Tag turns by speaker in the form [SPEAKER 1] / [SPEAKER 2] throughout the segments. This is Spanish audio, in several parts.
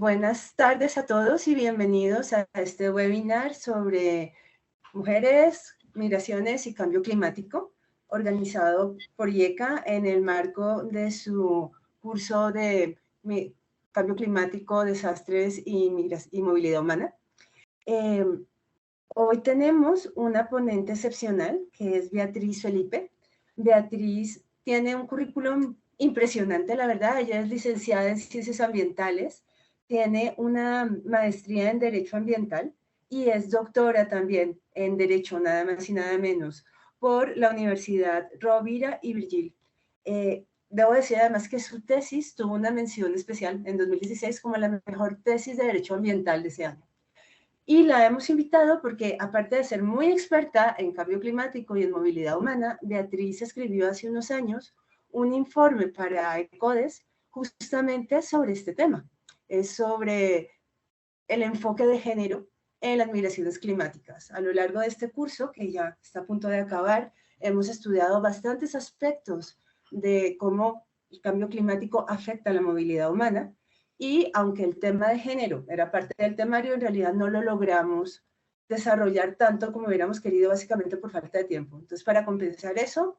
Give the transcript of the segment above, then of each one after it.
[SPEAKER 1] Buenas tardes a todos y bienvenidos a este webinar sobre mujeres, migraciones y cambio climático, organizado por IECA en el marco de su curso de cambio climático, desastres y movilidad humana. Hoy tenemos una ponente excepcional que es Beatriz Felipe. Beatriz tiene un currículum impresionante, la verdad. Ella es licenciada en Ciencias Ambientales, tiene una maestría en Derecho Ambiental y es doctora también en Derecho, nada más y nada menos, por la Universidad Rovira y Virgili. Debo decir además que su tesis tuvo una mención especial en 2016 como la mejor tesis de Derecho Ambiental de ese año. Y la hemos invitado porque, aparte de ser muy experta en cambio climático y en movilidad humana, Beatriz escribió hace unos años un informe para ECODES justamente sobre este tema. Es sobre el enfoque de género en las migraciones climáticas. A lo largo de este curso, que ya está a punto de acabar, hemos estudiado bastantes aspectos de cómo el cambio climático afecta a la movilidad humana. Y aunque el tema de género era parte del temario, en realidad no lo logramos desarrollar tanto como hubiéramos querido, básicamente por falta de tiempo. Entonces, para compensar eso,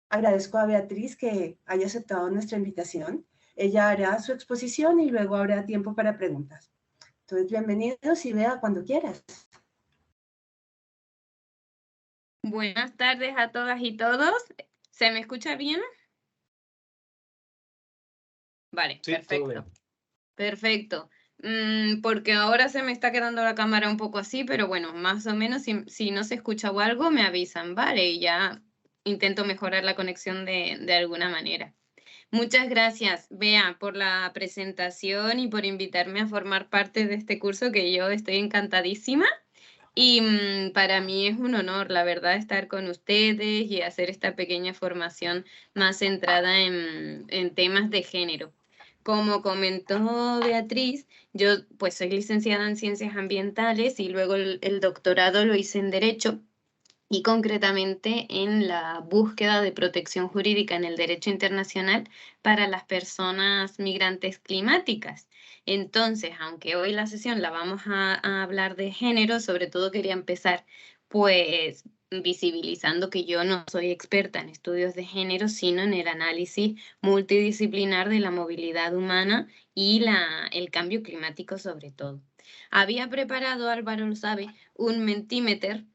[SPEAKER 1] agradezco a Beatriz que haya aceptado nuestra invitación. Ella hará su exposición y luego habrá tiempo para preguntas. Entonces, bienvenidos y vea cuando quieras.
[SPEAKER 2] Buenas tardes a todas y todos. ¿Se me escucha bien? Vale, sí, perfecto. Perfecto. Porque ahora se me está quedando la cámara un poco así, pero bueno, más o menos si no se escucha o algo, me avisan, ¿vale? Y ya intento mejorar la conexión de alguna manera. Muchas gracias, Bea, por la presentación y por invitarme a formar parte de este curso que yo estoy encantadísima. Y para mí es un honor, la verdad, estar con ustedes y hacer esta pequeña formación más centrada en temas de género. Como comentó Beatriz, yo pues soy licenciada en Ciencias Ambientales y luego el doctorado lo hice en Derecho y concretamente en la búsqueda de protección jurídica en el derecho internacional para las personas migrantes climáticas. Entonces, aunque hoy la sesión la vamos a hablar de género, sobre todo quería empezar pues visibilizando que yo no soy experta en estudios de género, sino en el análisis multidisciplinar de la movilidad humana y el cambio climático sobre todo. Había preparado, Álvaro lo sabe, un Mentimeter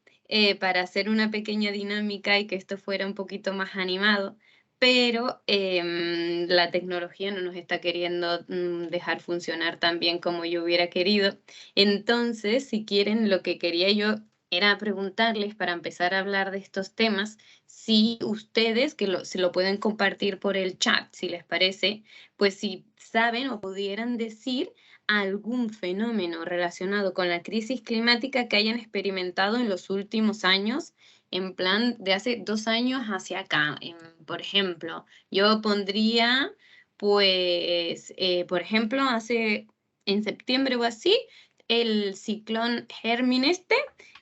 [SPEAKER 2] para hacer una pequeña dinámica y que esto fuera un poquito más animado, pero la tecnología no nos está queriendo dejar funcionar tan bien como yo hubiera querido. Entonces, si quieren, lo que quería yo era preguntarles para empezar a hablar de estos temas, si ustedes, se lo pueden compartir por el chat, si les parece, pues si saben o pudieran decir algún fenómeno relacionado con la crisis climática que hayan experimentado en los últimos años, en plan de hace 2 años hacia acá. Por ejemplo, yo pondría, pues, por ejemplo, en septiembre o así, el ciclón Hermin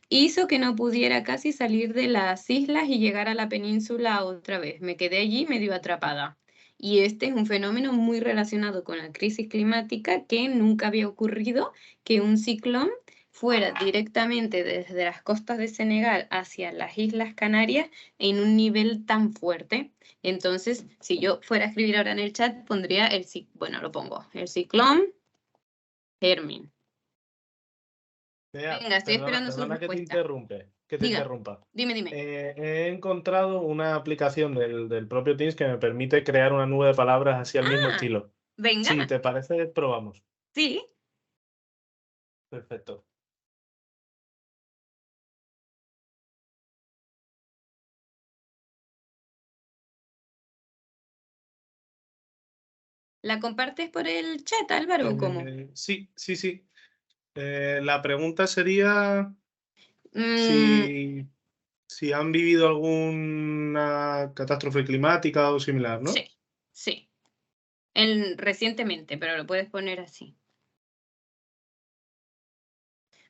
[SPEAKER 2] hizo que no pudiera casi salir de las islas y llegar a la península otra vez. Me quedé allí medio atrapada. Y este es un fenómeno muy relacionado con la crisis climática que nunca había ocurrido, que un ciclón fuera directamente desde las costas de Senegal hacia las Islas Canarias en un nivel tan fuerte. Entonces, si yo fuera a escribir ahora en el chat, pondría lo pongo, el ciclón Hermin. Venga, estoy esperando su
[SPEAKER 3] Perdona
[SPEAKER 2] respuesta.
[SPEAKER 3] que te interrumpa.
[SPEAKER 2] Dime.
[SPEAKER 3] He encontrado una aplicación del propio Teams que me permite crear una nube de palabras así al mismo estilo.
[SPEAKER 2] Venga.
[SPEAKER 3] Si te parece, probamos.
[SPEAKER 2] Sí.
[SPEAKER 3] Perfecto.
[SPEAKER 2] ¿La compartes por el chat, Álvaro, o cómo?
[SPEAKER 3] Sí. La pregunta sería si han vivido alguna catástrofe climática o similar, ¿no?
[SPEAKER 2] Sí. Recientemente, pero lo puedes poner así.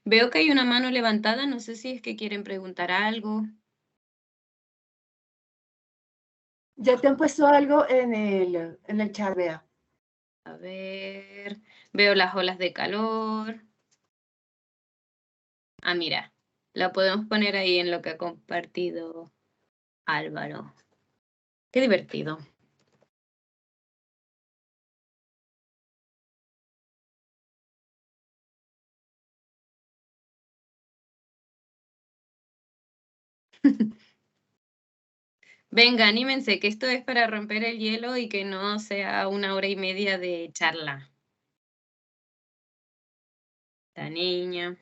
[SPEAKER 2] Veo que hay una mano levantada, no sé si es que quieren preguntar algo.
[SPEAKER 1] Ya te han puesto algo en el chat, Bea.
[SPEAKER 2] A ver, veo las olas de calor. Ah, mira, la podemos poner ahí en lo que ha compartido Álvaro. Qué divertido. Venga, anímense, que esto es para romper el hielo y que no sea 1 hora y media de charla. La niña.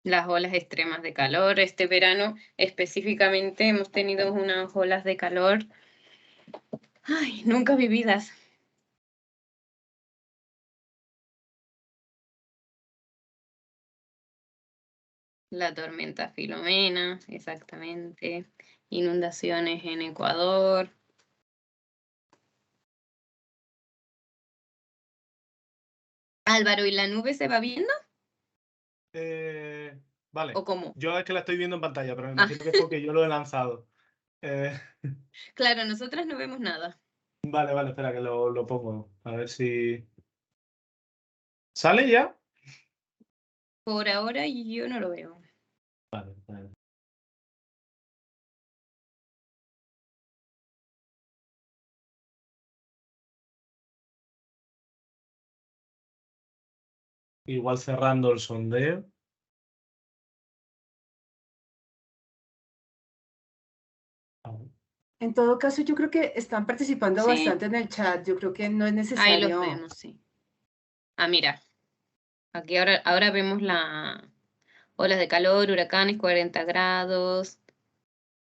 [SPEAKER 2] Las olas extremas de calor. Este verano específicamente hemos tenido unas olas de calor, ay, nunca vividas. La tormenta Filomena, exactamente. Inundaciones en Ecuador. Álvaro, ¿y la nube se va viendo?
[SPEAKER 3] Vale.
[SPEAKER 2] ¿O cómo?
[SPEAKER 3] Yo es que la estoy viendo en pantalla, pero me imagino que es porque yo lo he lanzado.
[SPEAKER 2] Claro, nosotras no vemos nada.
[SPEAKER 3] Vale, espera que lo pongo. A ver si... ¿Sale ya?
[SPEAKER 2] Por ahora yo no lo veo.
[SPEAKER 3] Vale. Igual cerrando el sondeo.
[SPEAKER 1] En todo caso, yo creo que están participando
[SPEAKER 2] Sí.
[SPEAKER 1] bastante en el chat. Yo creo que no es necesario.
[SPEAKER 2] Ahí los vemos, sí. Ah, mira. Aquí ahora vemos las olas de calor, huracanes, 40 grados,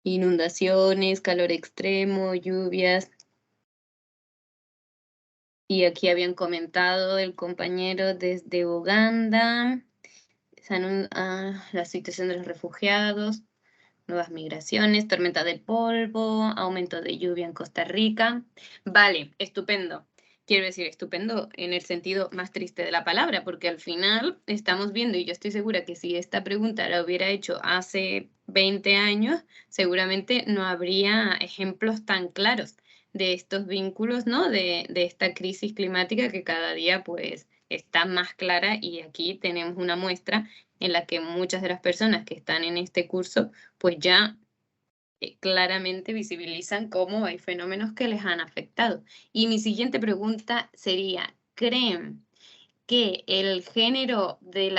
[SPEAKER 2] inundaciones, calor extremo, lluvias. Y aquí habían comentado el compañero desde Uganda, la situación de los refugiados, nuevas migraciones, tormenta de polvo, aumento de lluvia en Costa Rica. Vale, estupendo. Quiero decir, estupendo en el sentido más triste de la palabra, porque al final estamos viendo, y yo estoy segura que si esta pregunta la hubiera hecho hace 20 años, seguramente no habría ejemplos tan claros de estos vínculos, ¿no? De esta crisis climática que cada día pues está más clara, y aquí tenemos una muestra en la que muchas de las personas que están en este curso pues ya claramente visibilizan cómo hay fenómenos que les han afectado. Y mi siguiente pregunta sería, ¿creen que el género de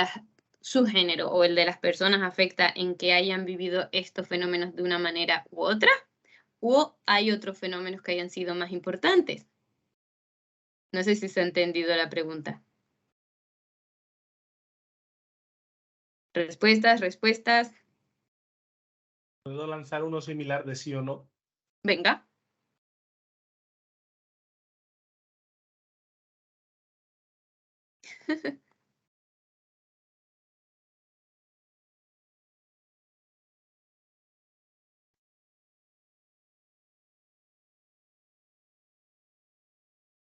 [SPEAKER 2] su género o el de las personas afecta en que hayan vivido estos fenómenos de una manera u otra? ¿O hay otros fenómenos que hayan sido más importantes? No sé si se ha entendido la pregunta. Respuestas.
[SPEAKER 3] ¿Puedo lanzar uno similar de sí o no?
[SPEAKER 2] Venga.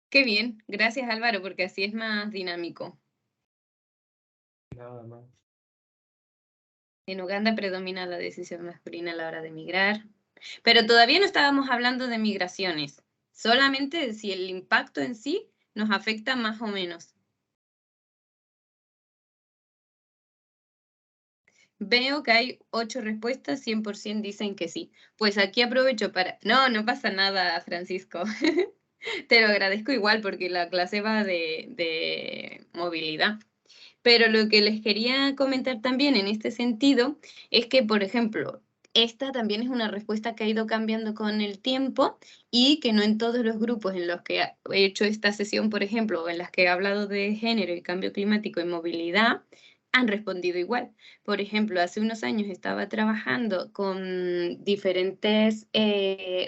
[SPEAKER 2] Qué bien, gracias Álvaro, porque así es más dinámico.
[SPEAKER 3] Nada más.
[SPEAKER 2] En Uganda predomina la decisión masculina a la hora de migrar. Pero todavía no estábamos hablando de migraciones, solamente de si el impacto en sí nos afecta más o menos. Veo que hay 8 respuestas, 100% dicen que sí. Pues aquí aprovecho para... No pasa nada, Francisco. Te lo agradezco igual porque la clase va de movilidad. Pero lo que les quería comentar también en este sentido es que, por ejemplo, esta también es una respuesta que ha ido cambiando con el tiempo, y que no en todos los grupos en los que he hecho esta sesión, por ejemplo, o en las que he hablado de género y cambio climático y movilidad, han respondido igual. Por ejemplo, hace unos años estaba trabajando con diferentes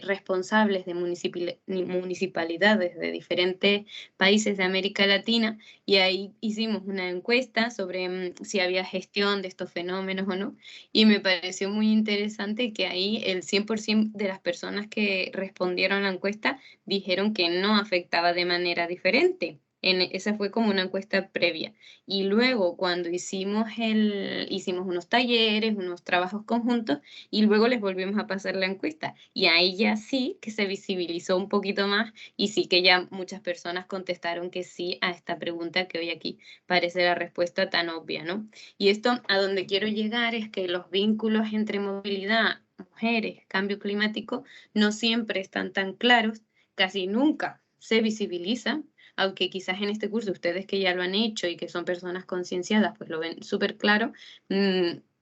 [SPEAKER 2] responsables de municipalidades de diferentes países de América Latina, y ahí hicimos una encuesta sobre si había gestión de estos fenómenos o no, y me pareció muy interesante que ahí el 100% de las personas que respondieron a la encuesta dijeron que no afectaba de manera diferente Esa fue como una encuesta previa. Y luego cuando hicimos unos talleres, unos trabajos conjuntos, y luego les volvimos a pasar la encuesta. Y ahí ya sí que se visibilizó un poquito más y sí que ya muchas personas contestaron que sí a esta pregunta que hoy aquí parece la respuesta tan obvia, ¿no? Y esto a donde quiero llegar es que los vínculos entre movilidad, mujeres, cambio climático, no siempre están tan claros, casi nunca se visibilizan, aunque quizás en este curso ustedes que ya lo han hecho y que son personas concienciadas, pues lo ven súper claro,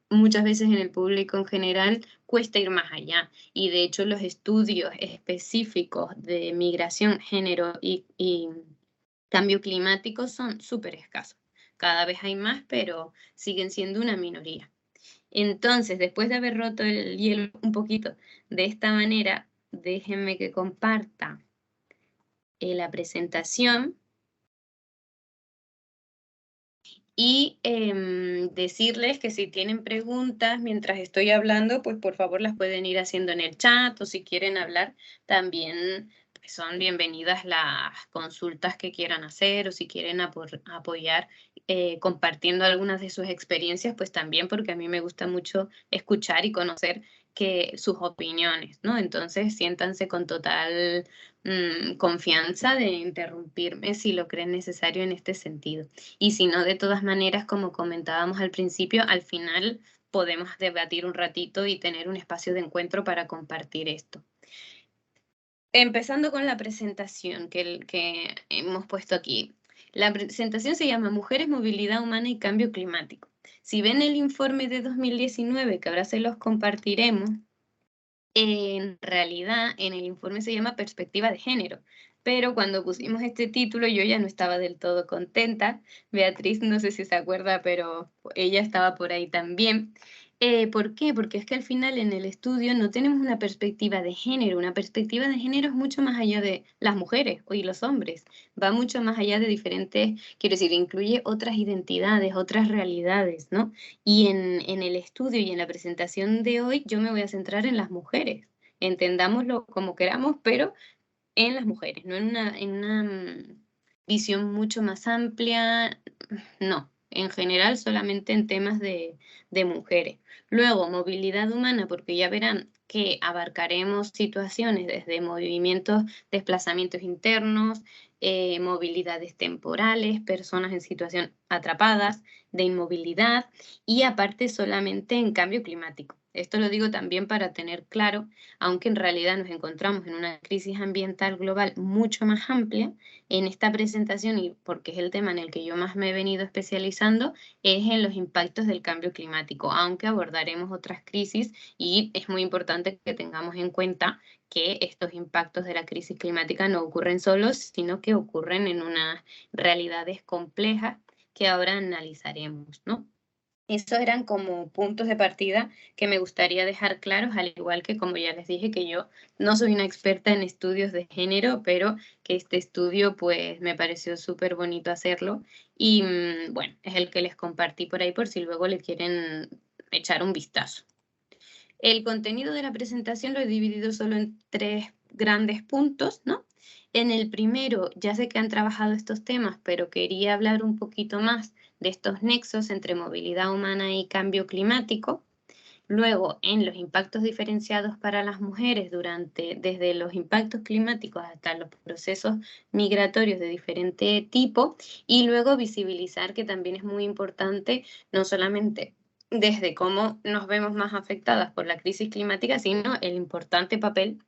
[SPEAKER 2] muchas veces en el público en general cuesta ir más allá. Y de hecho los estudios específicos de migración, género y cambio climático son súper escasos. Cada vez hay más, pero siguen siendo una minoría. Entonces, después de haber roto el hielo un poquito de esta manera, déjenme que comparta la presentación y decirles que si tienen preguntas mientras estoy hablando, pues por favor las pueden ir haciendo en el chat, o si quieren hablar también pues son bienvenidas las consultas que quieran hacer, o si quieren apoyar compartiendo algunas de sus experiencias, pues también, porque a mí me gusta mucho escuchar y conocer sus opiniones, ¿no? Entonces siéntanse con total confianza de interrumpirme si lo creen necesario en este sentido. Y si no, de todas maneras, como comentábamos al principio, al final podemos debatir un ratito y tener un espacio de encuentro para compartir esto. Empezando con la presentación que hemos puesto aquí. La presentación se llama Mujeres, Movilidad Humana y Cambio Climático. Si ven el informe de 2019, que ahora se los compartiremos, en realidad en el informe se llama Perspectiva de Género, pero cuando pusimos este título yo ya no estaba del todo contenta. Beatriz, no sé si se acuerda, pero ella estaba por ahí también. ¿Por qué? Porque es que al final en el estudio no tenemos una perspectiva de género. Una perspectiva de género es mucho más allá de las mujeres y los hombres. Va mucho más allá de diferentes, quiero decir, incluye otras identidades, otras realidades, ¿no? Y en el estudio y en la presentación de hoy yo me voy a centrar en las mujeres. Entendámoslo como queramos, pero en las mujeres, no en una visión mucho más amplia, no. En general, solamente en temas de mujeres. Luego, movilidad humana, porque ya verán que abarcaremos situaciones desde movimientos, desplazamientos internos, movilidades temporales, personas en situación atrapadas, de inmovilidad y aparte solamente en cambio climático. Esto lo digo también para tener claro, aunque en realidad nos encontramos en una crisis ambiental global mucho más amplia, en esta presentación, y porque es el tema en el que yo más me he venido especializando, es en los impactos del cambio climático, aunque abordaremos otras crisis y es muy importante que tengamos en cuenta que estos impactos de la crisis climática no ocurren solos, sino que ocurren en unas realidades complejas que ahora analizaremos, ¿no? Esos eran como puntos de partida que me gustaría dejar claros, al igual que como ya les dije que yo no soy una experta en estudios de género, pero que este estudio pues me pareció súper bonito hacerlo y bueno, es el que les compartí por ahí por si luego le quieren echar un vistazo. El contenido de la presentación lo he dividido solo en 3 grandes puntos, ¿no? En el primero, ya sé que han trabajado estos temas, pero quería hablar un poquito más de estos nexos entre movilidad humana y cambio climático. Luego, en los impactos diferenciados para las mujeres desde los impactos climáticos hasta los procesos migratorios de diferente tipo. Y luego visibilizar que también es muy importante, no solamente desde cómo nos vemos más afectadas por la crisis climática, sino el importante papel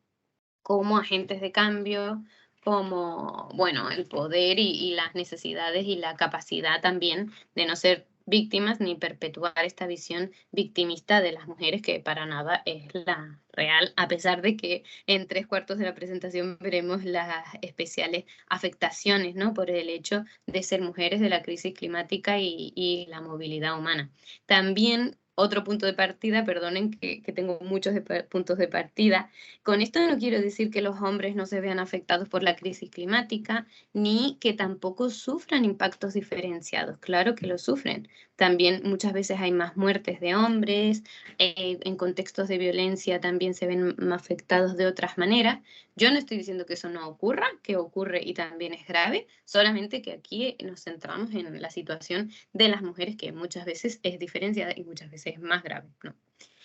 [SPEAKER 2] como agentes de cambio, como, bueno, el poder y las necesidades y la capacidad también de no ser víctimas ni perpetuar esta visión victimista de las mujeres, que para nada es la real, a pesar de que en 3/4 de la presentación veremos las especiales afectaciones, ¿no? Por el hecho de ser mujeres, de la crisis climática y la movilidad humana. También otro punto de partida, perdonen que tengo muchos puntos de partida. Con esto no quiero decir que los hombres no se vean afectados por la crisis climática, ni que tampoco sufran impactos diferenciados. Claro que lo sufren. También muchas veces hay más muertes de hombres, en contextos de violencia también se ven más afectados de otras maneras. Yo no estoy diciendo que eso no ocurra, que ocurre y también es grave, solamente que aquí nos centramos en la situación de las mujeres, que muchas veces es diferenciada y muchas veces es más grave, ¿no?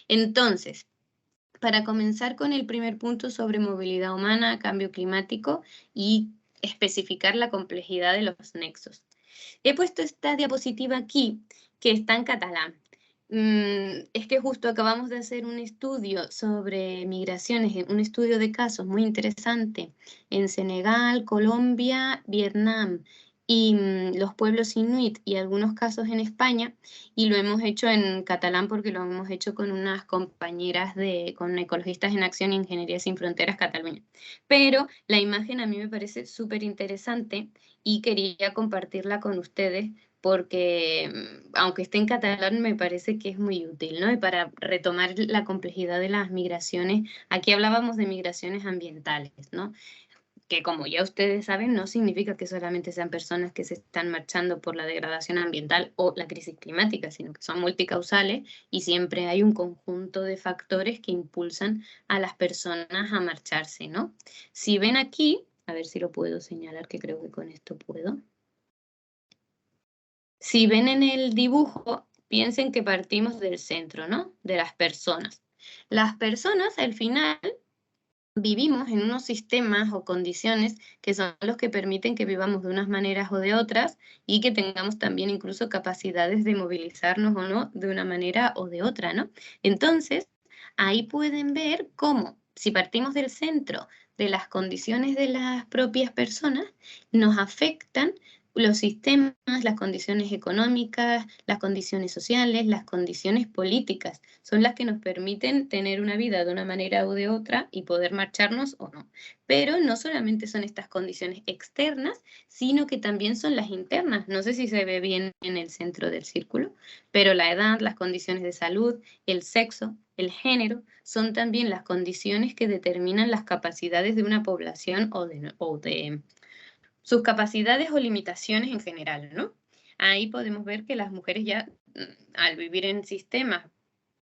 [SPEAKER 2] Entonces, para comenzar con el primer punto sobre movilidad humana, cambio climático y especificar la complejidad de los nexos. He puesto esta diapositiva aquí, que está en catalán. Es que justo acabamos de hacer un estudio sobre migraciones, un estudio de casos muy interesante en Senegal, Colombia, Vietnam y los pueblos inuit y algunos casos en España, y lo hemos hecho en catalán porque lo hemos hecho con unas compañeras con Ecologistas en Acción y Ingeniería Sin Fronteras Cataluña. Pero la imagen a mí me parece súper interesante y quería compartirla con ustedes porque, aunque esté en catalán, me parece que es muy útil, ¿no? Y para retomar la complejidad de las migraciones, aquí hablábamos de migraciones ambientales, ¿no? Que como ya ustedes saben, no significa que solamente sean personas que se están marchando por la degradación ambiental o la crisis climática, sino que son multicausales y siempre hay un conjunto de factores que impulsan a las personas a marcharse, ¿no? Si ven aquí, a ver si lo puedo señalar, que creo que con esto puedo. Si ven en el dibujo, piensen que partimos del centro, ¿no? De las personas. Las personas, al final, vivimos en unos sistemas o condiciones que son los que permiten que vivamos de unas maneras o de otras y que tengamos también incluso capacidades de movilizarnos o no de una manera o de otra, ¿no? Entonces, ahí pueden ver cómo, si partimos del centro de las condiciones de las propias personas, nos afectan los sistemas, las condiciones económicas, las condiciones sociales, las condiciones políticas, son las que nos permiten tener una vida de una manera u de otra y poder marcharnos o no. Pero no solamente son estas condiciones externas, sino que también son las internas. No sé si se ve bien en el centro del círculo, pero la edad, las condiciones de salud, el sexo, el género, son también las condiciones que determinan las capacidades de una población o de sus capacidades o limitaciones en general, ¿no? Ahí podemos ver que las mujeres ya, al vivir en sistemas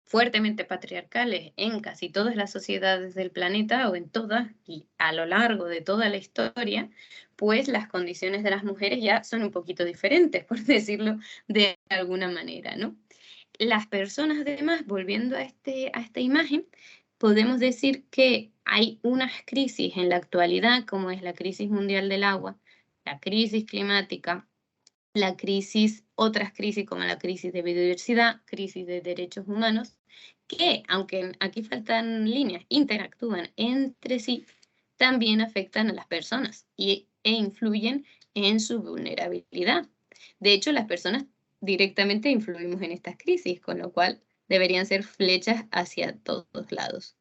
[SPEAKER 2] fuertemente patriarcales en casi todas las sociedades del planeta, o en todas, y a lo largo de toda la historia, pues las condiciones de las mujeres ya son un poquito diferentes, por decirlo de alguna manera, ¿no? Las personas, además, volviendo a esta imagen, podemos decir que hay unas crisis en la actualidad, como es la crisis mundial del agua, la crisis climática, otras crisis como la crisis de biodiversidad, crisis de derechos humanos, que, aunque aquí faltan líneas, interactúan entre sí, también afectan a las personas e influyen en su vulnerabilidad. De hecho, las personas directamente influimos en estas crisis, con lo cual deberían ser flechas hacia todos lados.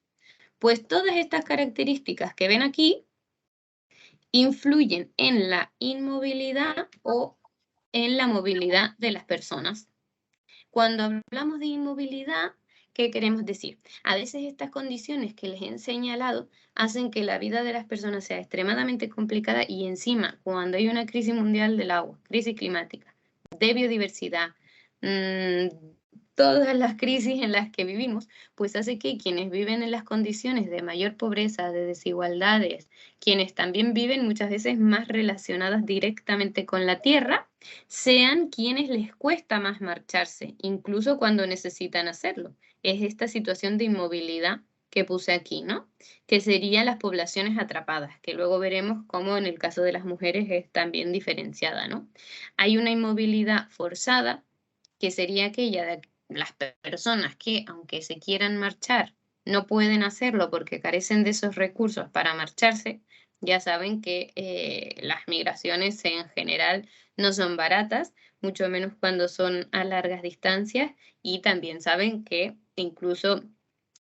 [SPEAKER 2] Pues todas estas características que ven aquí influyen en la inmovilidad o en la movilidad de las personas. Cuando hablamos de inmovilidad, ¿qué queremos decir? A veces estas condiciones que les he señalado hacen que la vida de las personas sea extremadamente complicada y encima, cuando hay una crisis mundial del agua, crisis climática, de biodiversidad, todas las crisis en las que vivimos, pues hace que quienes viven en las condiciones de mayor pobreza, de desigualdades, quienes también viven muchas veces más relacionadas directamente con la tierra, sean quienes les cuesta más marcharse, incluso cuando necesitan hacerlo. Es esta situación de inmovilidad que puse aquí, ¿no? Que serían las poblaciones atrapadas, que luego veremos cómo en el caso de las mujeres es también diferenciada, ¿no? Hay una inmovilidad forzada, que sería aquella de las personas que, aunque se quieran marchar, no pueden hacerlo porque carecen de esos recursos para marcharse. Ya saben que las migraciones en general no son baratas, mucho menos cuando son a largas distancias, y también saben que incluso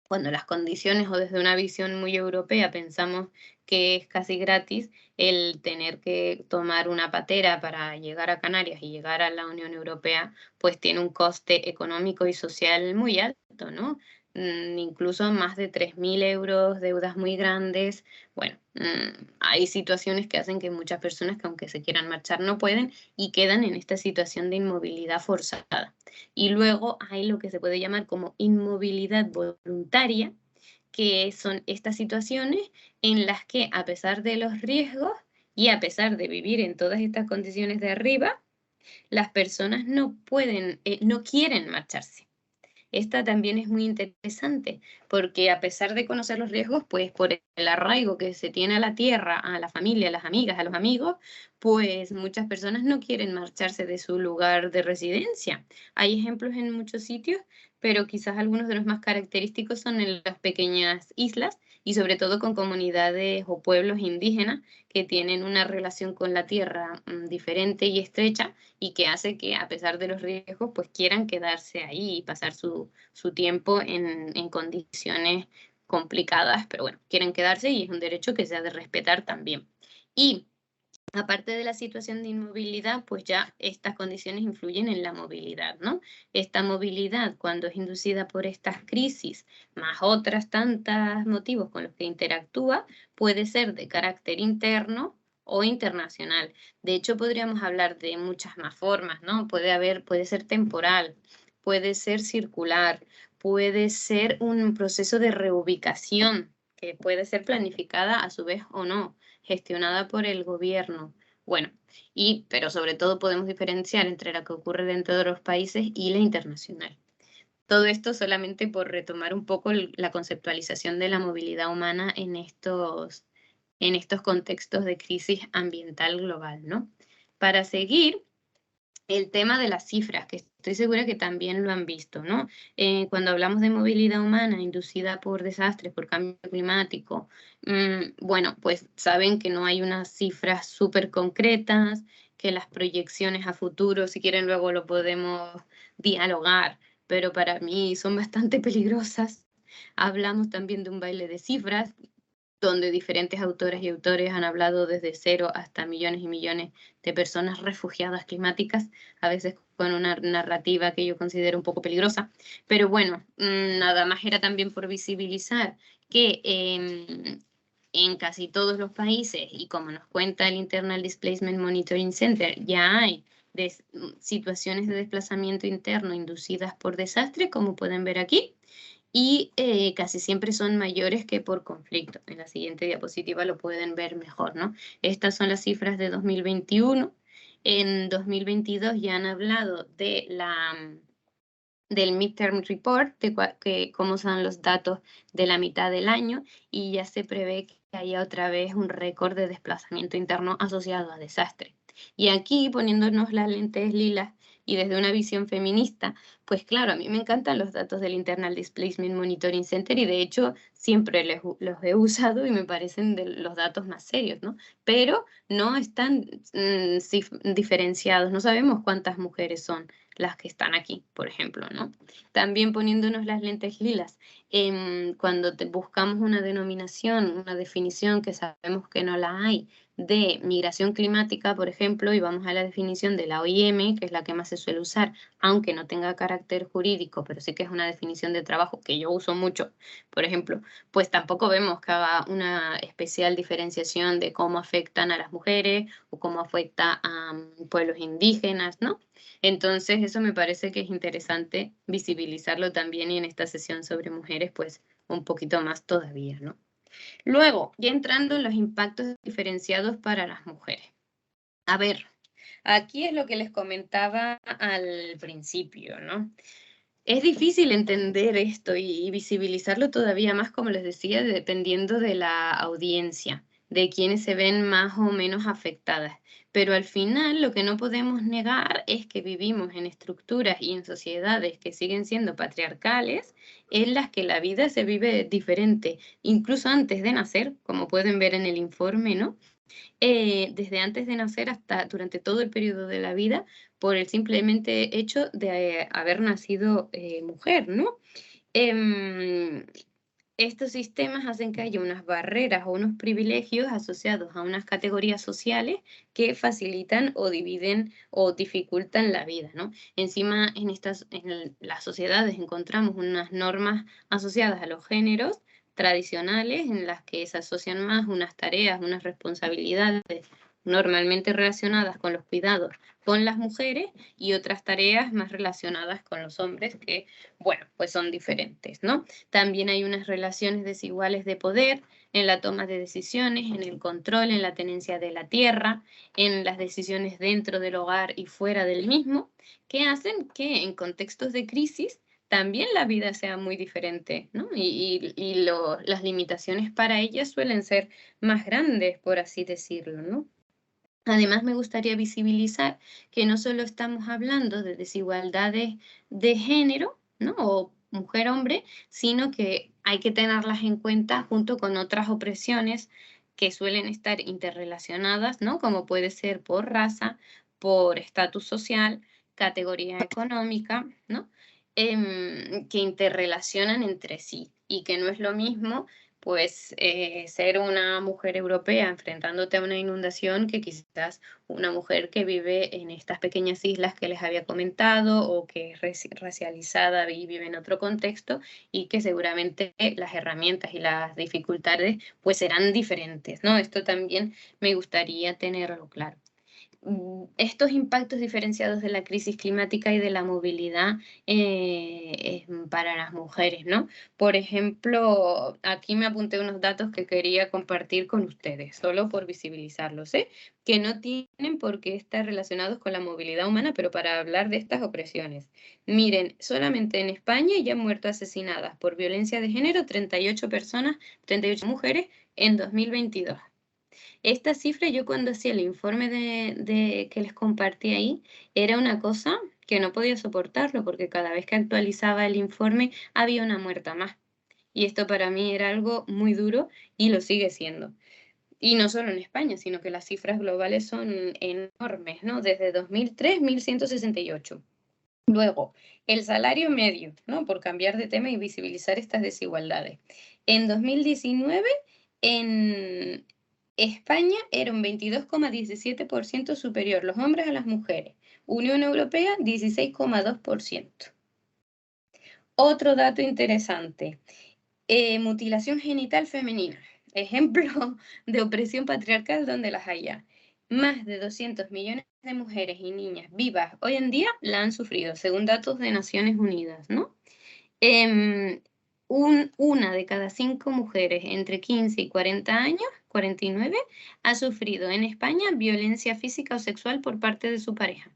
[SPEAKER 2] cuando las condiciones o desde una visión muy europea pensamos que es casi gratis el tener que tomar una patera para llegar a Canarias y llegar a la Unión Europea, pues tiene un coste económico y social muy alto, ¿no? Incluso más de 3.000 euros, deudas muy grandes. Bueno, hay situaciones que hacen que muchas personas que aunque se quieran marchar no pueden y quedan en esta situación de inmovilidad forzada. Y luego hay lo que se puede llamar como inmovilidad voluntaria, que son estas situaciones en las que a pesar de los riesgos y a pesar de vivir en todas estas condiciones de arriba, las personas no pueden, no quieren marcharse. Esta también es muy interesante porque a pesar de conocer los riesgos, pues por el arraigo que se tiene a la tierra, a la familia, a las amigas, a los amigos, pues muchas personas no quieren marcharse de su lugar de residencia. Hay ejemplos en muchos sitios, pero quizás algunos de los más característicos son en las pequeñas islas y sobre todo con comunidades o pueblos indígenas que tienen una relación con la tierra diferente y estrecha y que hace que a pesar de los riesgos pues quieran quedarse ahí y pasar su tiempo en condiciones complicadas, pero bueno, quieren quedarse y es un derecho que se ha de respetar también. Y aparte de la situación de inmovilidad, pues ya estas condiciones influyen en la movilidad, ¿no? Esta movilidad, cuando es inducida por estas crisis, más otras tantas motivos con los que interactúa, puede ser de carácter interno o internacional. De hecho, podríamos hablar de muchas más formas, ¿no? Puede ser temporal, puede ser circular, puede ser un proceso de reubicación, que puede ser planificada a su vez o no, gestionada por el gobierno. Bueno, pero sobre todo podemos diferenciar entre la que ocurre dentro de los países y la internacional. Todo esto solamente por retomar un poco la conceptualización de la movilidad humana en estos contextos de crisis ambiental global, ¿no? Para seguir, el tema de las cifras, que estoy segura que también lo han visto, ¿no? Cuando hablamos de movilidad humana inducida por desastres, por cambio climático, bueno, pues saben que no hay unas cifras súper concretas, que las proyecciones a futuro, si quieren luego lo podemos dialogar, pero para mí son bastante peligrosas. Hablamos también de un baile de cifras, donde diferentes autoras y autores han hablado desde 0 hasta millones y millones de personas refugiadas climáticas, a veces con una narrativa que yo considero un poco peligrosa. Pero bueno, nada más era también por visibilizar que en casi todos los países, y como nos cuenta el Internal Displacement Monitoring Center, ya hay situaciones de desplazamiento interno inducidas por desastres, como pueden ver aquí, y casi siempre son mayores que por conflicto. En la siguiente diapositiva lo pueden ver mejor, ¿no? Estas son las cifras de 2021. En 2022 ya han hablado de del Midterm Report, de cómo son los datos de la mitad del año, y ya se prevé que haya otra vez un récord de desplazamiento interno asociado a desastres. Y aquí, poniéndonos las lentes lilas y desde una visión feminista, pues claro, a mí me encantan los datos del Internal Displacement Monitoring Center y de hecho siempre los he usado y me parecen de los datos más serios, ¿no? Pero no están diferenciados, no sabemos cuántas mujeres son las que están aquí, por ejemplo, ¿no? También poniéndonos las lentes lilas, cuando buscamos una denominación, una definición que sabemos que no la hay, de migración climática, por ejemplo, y vamos a la definición de la OIM, que es la que más se suele usar, aunque no tenga carácter jurídico, pero sí que es una definición de trabajo que yo uso mucho, por ejemplo, pues tampoco vemos que haga una especial diferenciación de cómo afectan a las mujeres o cómo afecta a pueblos indígenas, ¿no? Entonces, eso me parece que es interesante visibilizarlo también y en esta sesión sobre mujeres, pues un poquito más todavía, ¿no? Luego, ya entrando en los impactos diferenciados para las mujeres. A ver, aquí es lo que les comentaba al principio, ¿no? Es difícil entender esto y visibilizarlo todavía más, como les decía, dependiendo de la audiencia, de quienes se ven más o menos afectadas. Pero al final lo que no podemos negar es que vivimos en estructuras y en sociedades que siguen siendo patriarcales, en las que la vida se vive diferente, incluso antes de nacer, como pueden ver en el informe, ¿no? Desde antes de nacer hasta durante todo el periodo de la vida, por el simplemente hecho de haber nacido mujer, ¿no? estos sistemas hacen que haya unas barreras o unos privilegios asociados a unas categorías sociales que facilitan o dividen o dificultan la vida, ¿no? Encima, en las sociedades encontramos unas normas asociadas a los géneros tradicionales en las que se asocian más unas tareas, unas responsabilidades normalmente relacionadas con los cuidados con las mujeres y otras tareas más relacionadas con los hombres que, bueno, pues son diferentes, ¿no? También hay unas relaciones desiguales de poder en la toma de decisiones, en el control, en la tenencia de la tierra, en las decisiones dentro del hogar y fuera del mismo, que hacen que en contextos de crisis también la vida sea muy diferente, ¿no? Las limitaciones para ellas suelen ser más grandes, por así decirlo, ¿no? Además, me gustaría visibilizar que no solo estamos hablando de desigualdades de género, ¿no? O mujer-hombre, sino que hay que tenerlas en cuenta junto con otras opresiones que suelen estar interrelacionadas, ¿no? Como puede ser por raza, por estatus social, categoría económica, ¿no? Que interrelacionan entre sí y que no es lo mismo pues ser una mujer europea enfrentándote a una inundación que quizás una mujer que vive en estas pequeñas islas que les había comentado o que es racializada y vive en otro contexto y que seguramente las herramientas y las dificultades pues serán diferentes, ¿no? Esto también me gustaría tenerlo claro. Estos impactos diferenciados de la crisis climática y de la movilidad para las mujeres, ¿no? Por ejemplo, aquí me apunté unos datos que quería compartir con ustedes, solo por visibilizarlos, ¿eh? Que no tienen por qué estar relacionados con la movilidad humana, pero para hablar de estas opresiones. Miren, solamente en España ya han muerto asesinadas por violencia de género 38 personas, 38 mujeres en 2022. Esta cifra yo cuando hacía el informe que les compartí ahí, era una cosa que no podía soportarlo porque cada vez que actualizaba el informe había una muerta más. Y esto para mí era algo muy duro y lo sigue siendo. Y no solo en España, sino que las cifras globales son enormes, ¿no? Desde 2003, 1.168. Luego, el salario medio, ¿no? Por cambiar de tema y visibilizar estas desigualdades. En 2019, en España era un 22,17% superior los hombres a las mujeres. Unión Europea, 16,2%. Otro dato interesante, mutilación genital femenina. Ejemplo de opresión patriarcal donde las haya. Más de 200 millones de mujeres y niñas vivas hoy en día la han sufrido, según datos de Naciones Unidas, ¿no? Una de cada 5 mujeres entre 15 y 40 años, 49, ha sufrido en España violencia física o sexual por parte de su pareja.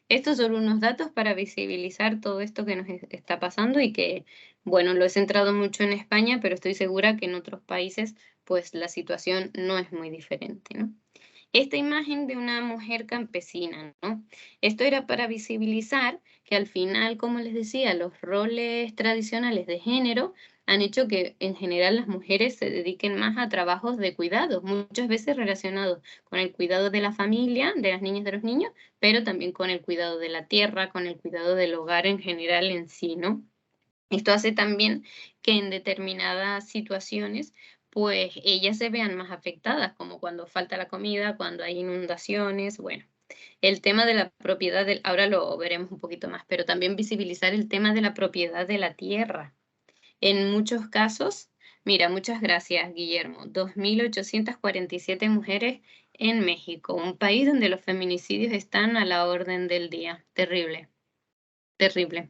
[SPEAKER 2] Estos son unos datos para visibilizar todo esto que nos está pasando y que, bueno, lo he centrado mucho en España, pero estoy segura que en otros países, pues la situación no es muy diferente, ¿no? Esta imagen de una mujer campesina, ¿no? Esto era para visibilizar que al final, como les decía, los roles tradicionales de género han hecho que en general las mujeres se dediquen más a trabajos de cuidados, muchas veces relacionados con el cuidado de la familia, de las niñas y de los niños, pero también con el cuidado de la tierra, con el cuidado del hogar en general en sí, ¿no? Esto hace también que en determinadas situaciones pues ellas se vean más afectadas, como cuando falta la comida, cuando hay inundaciones, bueno. El tema de la propiedad, ahora lo veremos un poquito más, pero también visibilizar el tema de la propiedad de la tierra. En muchos casos, mira, muchas gracias, Guillermo, 2.847 mujeres en México, un país donde los feminicidios están a la orden del día. Terrible, terrible.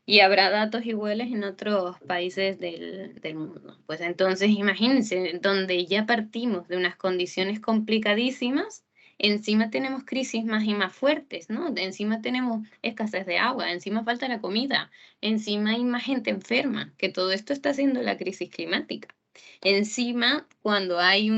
[SPEAKER 2] Y habrá datos iguales en otros países del mundo. Pues entonces, imagínense, donde ya partimos de unas condiciones complicadísimas, encima tenemos crisis más y más fuertes, ¿no? Encima tenemos escasez de agua, encima falta la comida, encima hay más gente enferma, que todo esto está haciendo la crisis climática. Encima, cuando hay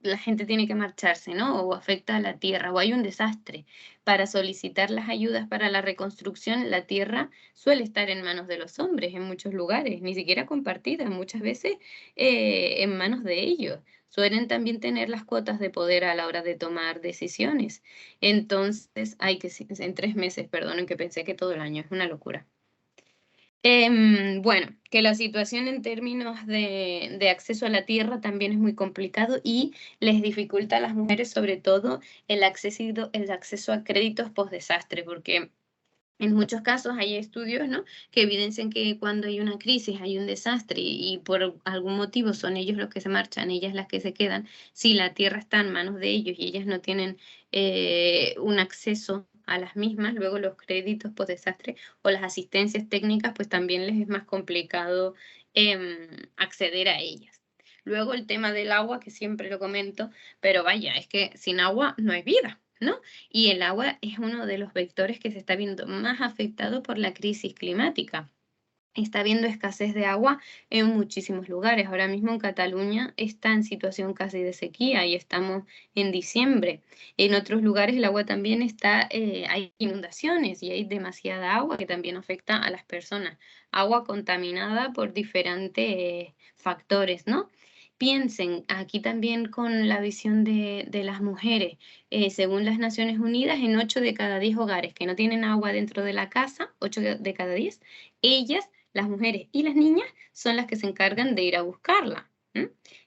[SPEAKER 2] la gente tiene que marcharse, ¿no? O afecta a la tierra, o hay un desastre. Para solicitar las ayudas para la reconstrucción, la tierra suele estar en manos de los hombres en muchos lugares, ni siquiera compartida, muchas veces en manos de ellos. Suelen también tener las cuotas de poder a la hora de tomar decisiones. Entonces, en 3 meses, perdonen que pensé que todo el año, es una locura. Bueno, que la situación en términos de acceso a la tierra también es muy complicado y les dificulta a las mujeres sobre todo el acceso a créditos post-desastre, porque en muchos casos hay estudios, ¿no?, que evidencian que cuando hay una crisis, hay un desastre y por algún motivo son ellos los que se marchan, ellas las que se quedan, si la tierra está en manos de ellos y ellas no tienen un acceso a las mismas, luego los créditos post desastre o las asistencias técnicas, pues también les es más complicado acceder a ellas. Luego el tema del agua, que siempre lo comento, pero vaya, es que sin agua no hay vida, ¿no? Y el agua es uno de los vectores que se está viendo más afectado por la crisis climática. Está habiendo escasez de agua en muchísimos lugares. Ahora mismo en Cataluña está en situación casi de sequía y estamos en diciembre. En otros lugares el agua también está, hay inundaciones y hay demasiada agua que también afecta a las personas. Agua contaminada por diferentes factores, ¿no? Piensen aquí también con la visión de las mujeres. Según las Naciones Unidas, en 8 de cada 10 hogares que no tienen agua dentro de la casa, 8 de cada 10, ellas, las mujeres y las niñas, son las que se encargan de ir a buscarla.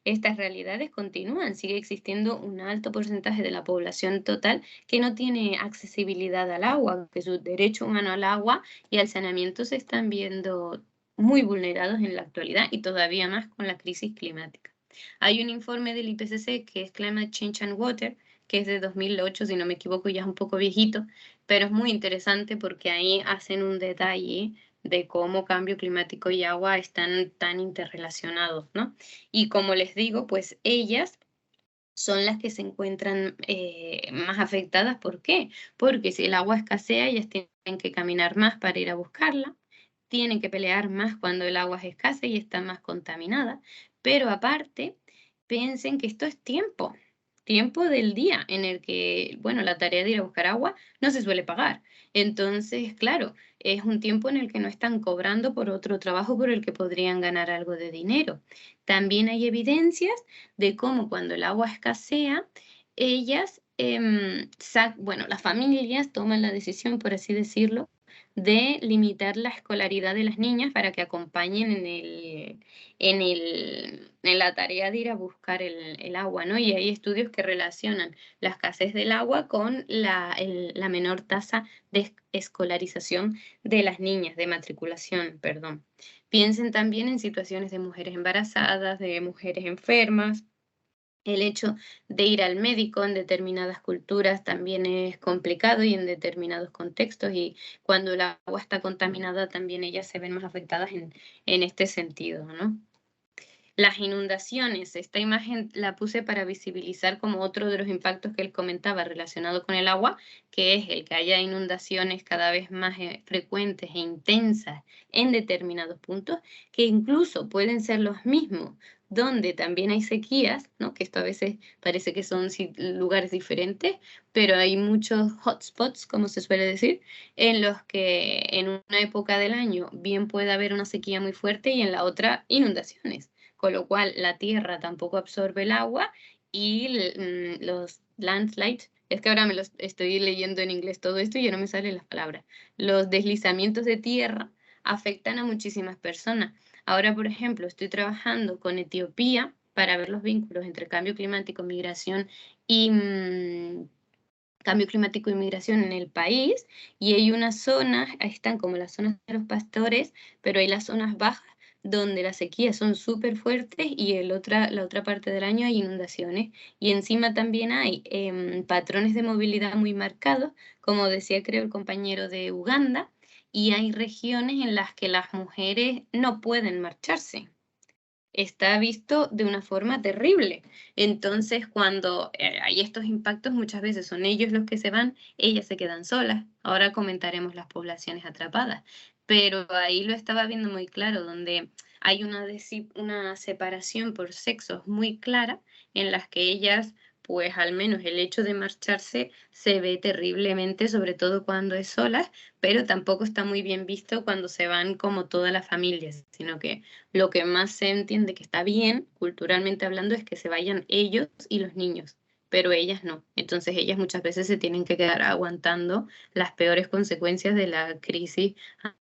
[SPEAKER 2] Estas realidades continúan. Sigue existiendo un alto porcentaje de la población total que no tiene accesibilidad al agua, que su derecho humano al agua y al saneamiento se están viendo muy vulnerados en la actualidad y todavía más con la crisis climática. Hay un informe del IPCC que es Climate Change and Water, que es de 2008, si no me equivoco, ya es un poco viejito, pero es muy interesante porque ahí hacen un detalle de cómo cambio climático y agua están tan interrelacionados, ¿no? Y como les digo, pues ellas son las que se encuentran más afectadas. ¿Por qué? Porque si el agua escasea, ellas tienen que caminar más para ir a buscarla, tienen que pelear más cuando el agua es escasa y está más contaminada, pero aparte, piensen que esto es tiempo del día en el que, bueno, la tarea de ir a buscar agua no se suele pagar. Entonces, claro, es un tiempo en el que no están cobrando por otro trabajo por el que podrían ganar algo de dinero. También hay evidencias de cómo cuando el agua escasea, ellas, bueno, las familias toman la decisión, por así decirlo, de limitar la escolaridad de las niñas para que acompañen en la tarea de ir a buscar el agua, ¿no? Y hay estudios que relacionan la escasez del agua con la menor tasa de escolarización de las niñas, de matriculación, perdón. Piensen también en situaciones de mujeres embarazadas, de mujeres enfermas. El hecho de ir al médico en determinadas culturas también es complicado y en determinados contextos, y cuando el agua está contaminada también ellas se ven más afectadas en este sentido, ¿no? Las inundaciones, esta imagen la puse para visibilizar como otro de los impactos que él comentaba relacionado con el agua, que es el que haya inundaciones cada vez más frecuentes e intensas en determinados puntos, que incluso pueden ser los mismos donde también hay sequías, ¿no? Que esto a veces parece que son lugares diferentes, pero hay muchos hotspots, como se suele decir, en los que en una época del año bien puede haber una sequía muy fuerte y en la otra inundaciones, con lo cual la tierra tampoco absorbe el agua y los landslides, es que ahora me lo estoy leyendo en inglés todo esto y ya no me salen las palabras, los deslizamientos de tierra afectan a muchísimas personas. Ahora, por ejemplo, estoy trabajando con Etiopía para ver los vínculos entre cambio climático, migración y cambio climático y migración en el país, y hay unas zonas, ahí están como las zonas de los pastores, pero hay las zonas bajas donde las sequías son súper fuertes y la otra parte del año hay inundaciones, y encima también hay patrones de movilidad muy marcados, como decía creo el compañero de Uganda, y hay regiones en las que las mujeres no pueden marcharse. Está visto de una forma terrible. Entonces, cuando hay estos impactos, muchas veces son ellos los que se van, ellas se quedan solas. Ahora comentaremos las poblaciones atrapadas. Pero ahí lo estaba viendo muy claro, donde hay una separación por sexos muy clara, en las que ellas, pues al menos el hecho de marcharse se ve terriblemente, sobre todo cuando es solas, pero tampoco está muy bien visto cuando se van como toda la familia, sino que lo que más se entiende que está bien, culturalmente hablando, es que se vayan ellos y los niños. pero ellas no. Entonces ellas muchas veces se tienen que quedar aguantando las peores consecuencias de la crisis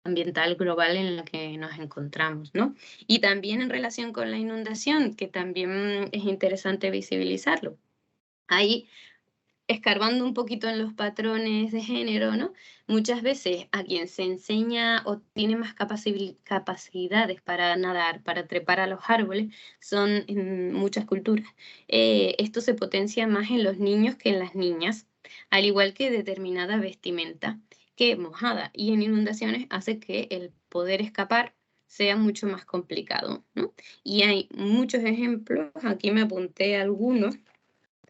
[SPEAKER 2] ambiental global en la que nos encontramos, ¿no? Y también en relación con la inundación, que también es interesante visibilizarlo. Ahí, escarbando un poquito en los patrones de género, ¿no? Muchas veces a quien se enseña o tiene más capacidades para nadar, para trepar a los árboles, son en muchas culturas. Esto se potencia más en los niños que en las niñas, al igual que determinada vestimenta que mojada y en inundaciones hace que el poder escapar sea mucho más complicado, ¿no? Y hay muchos ejemplos, aquí me apunté algunos,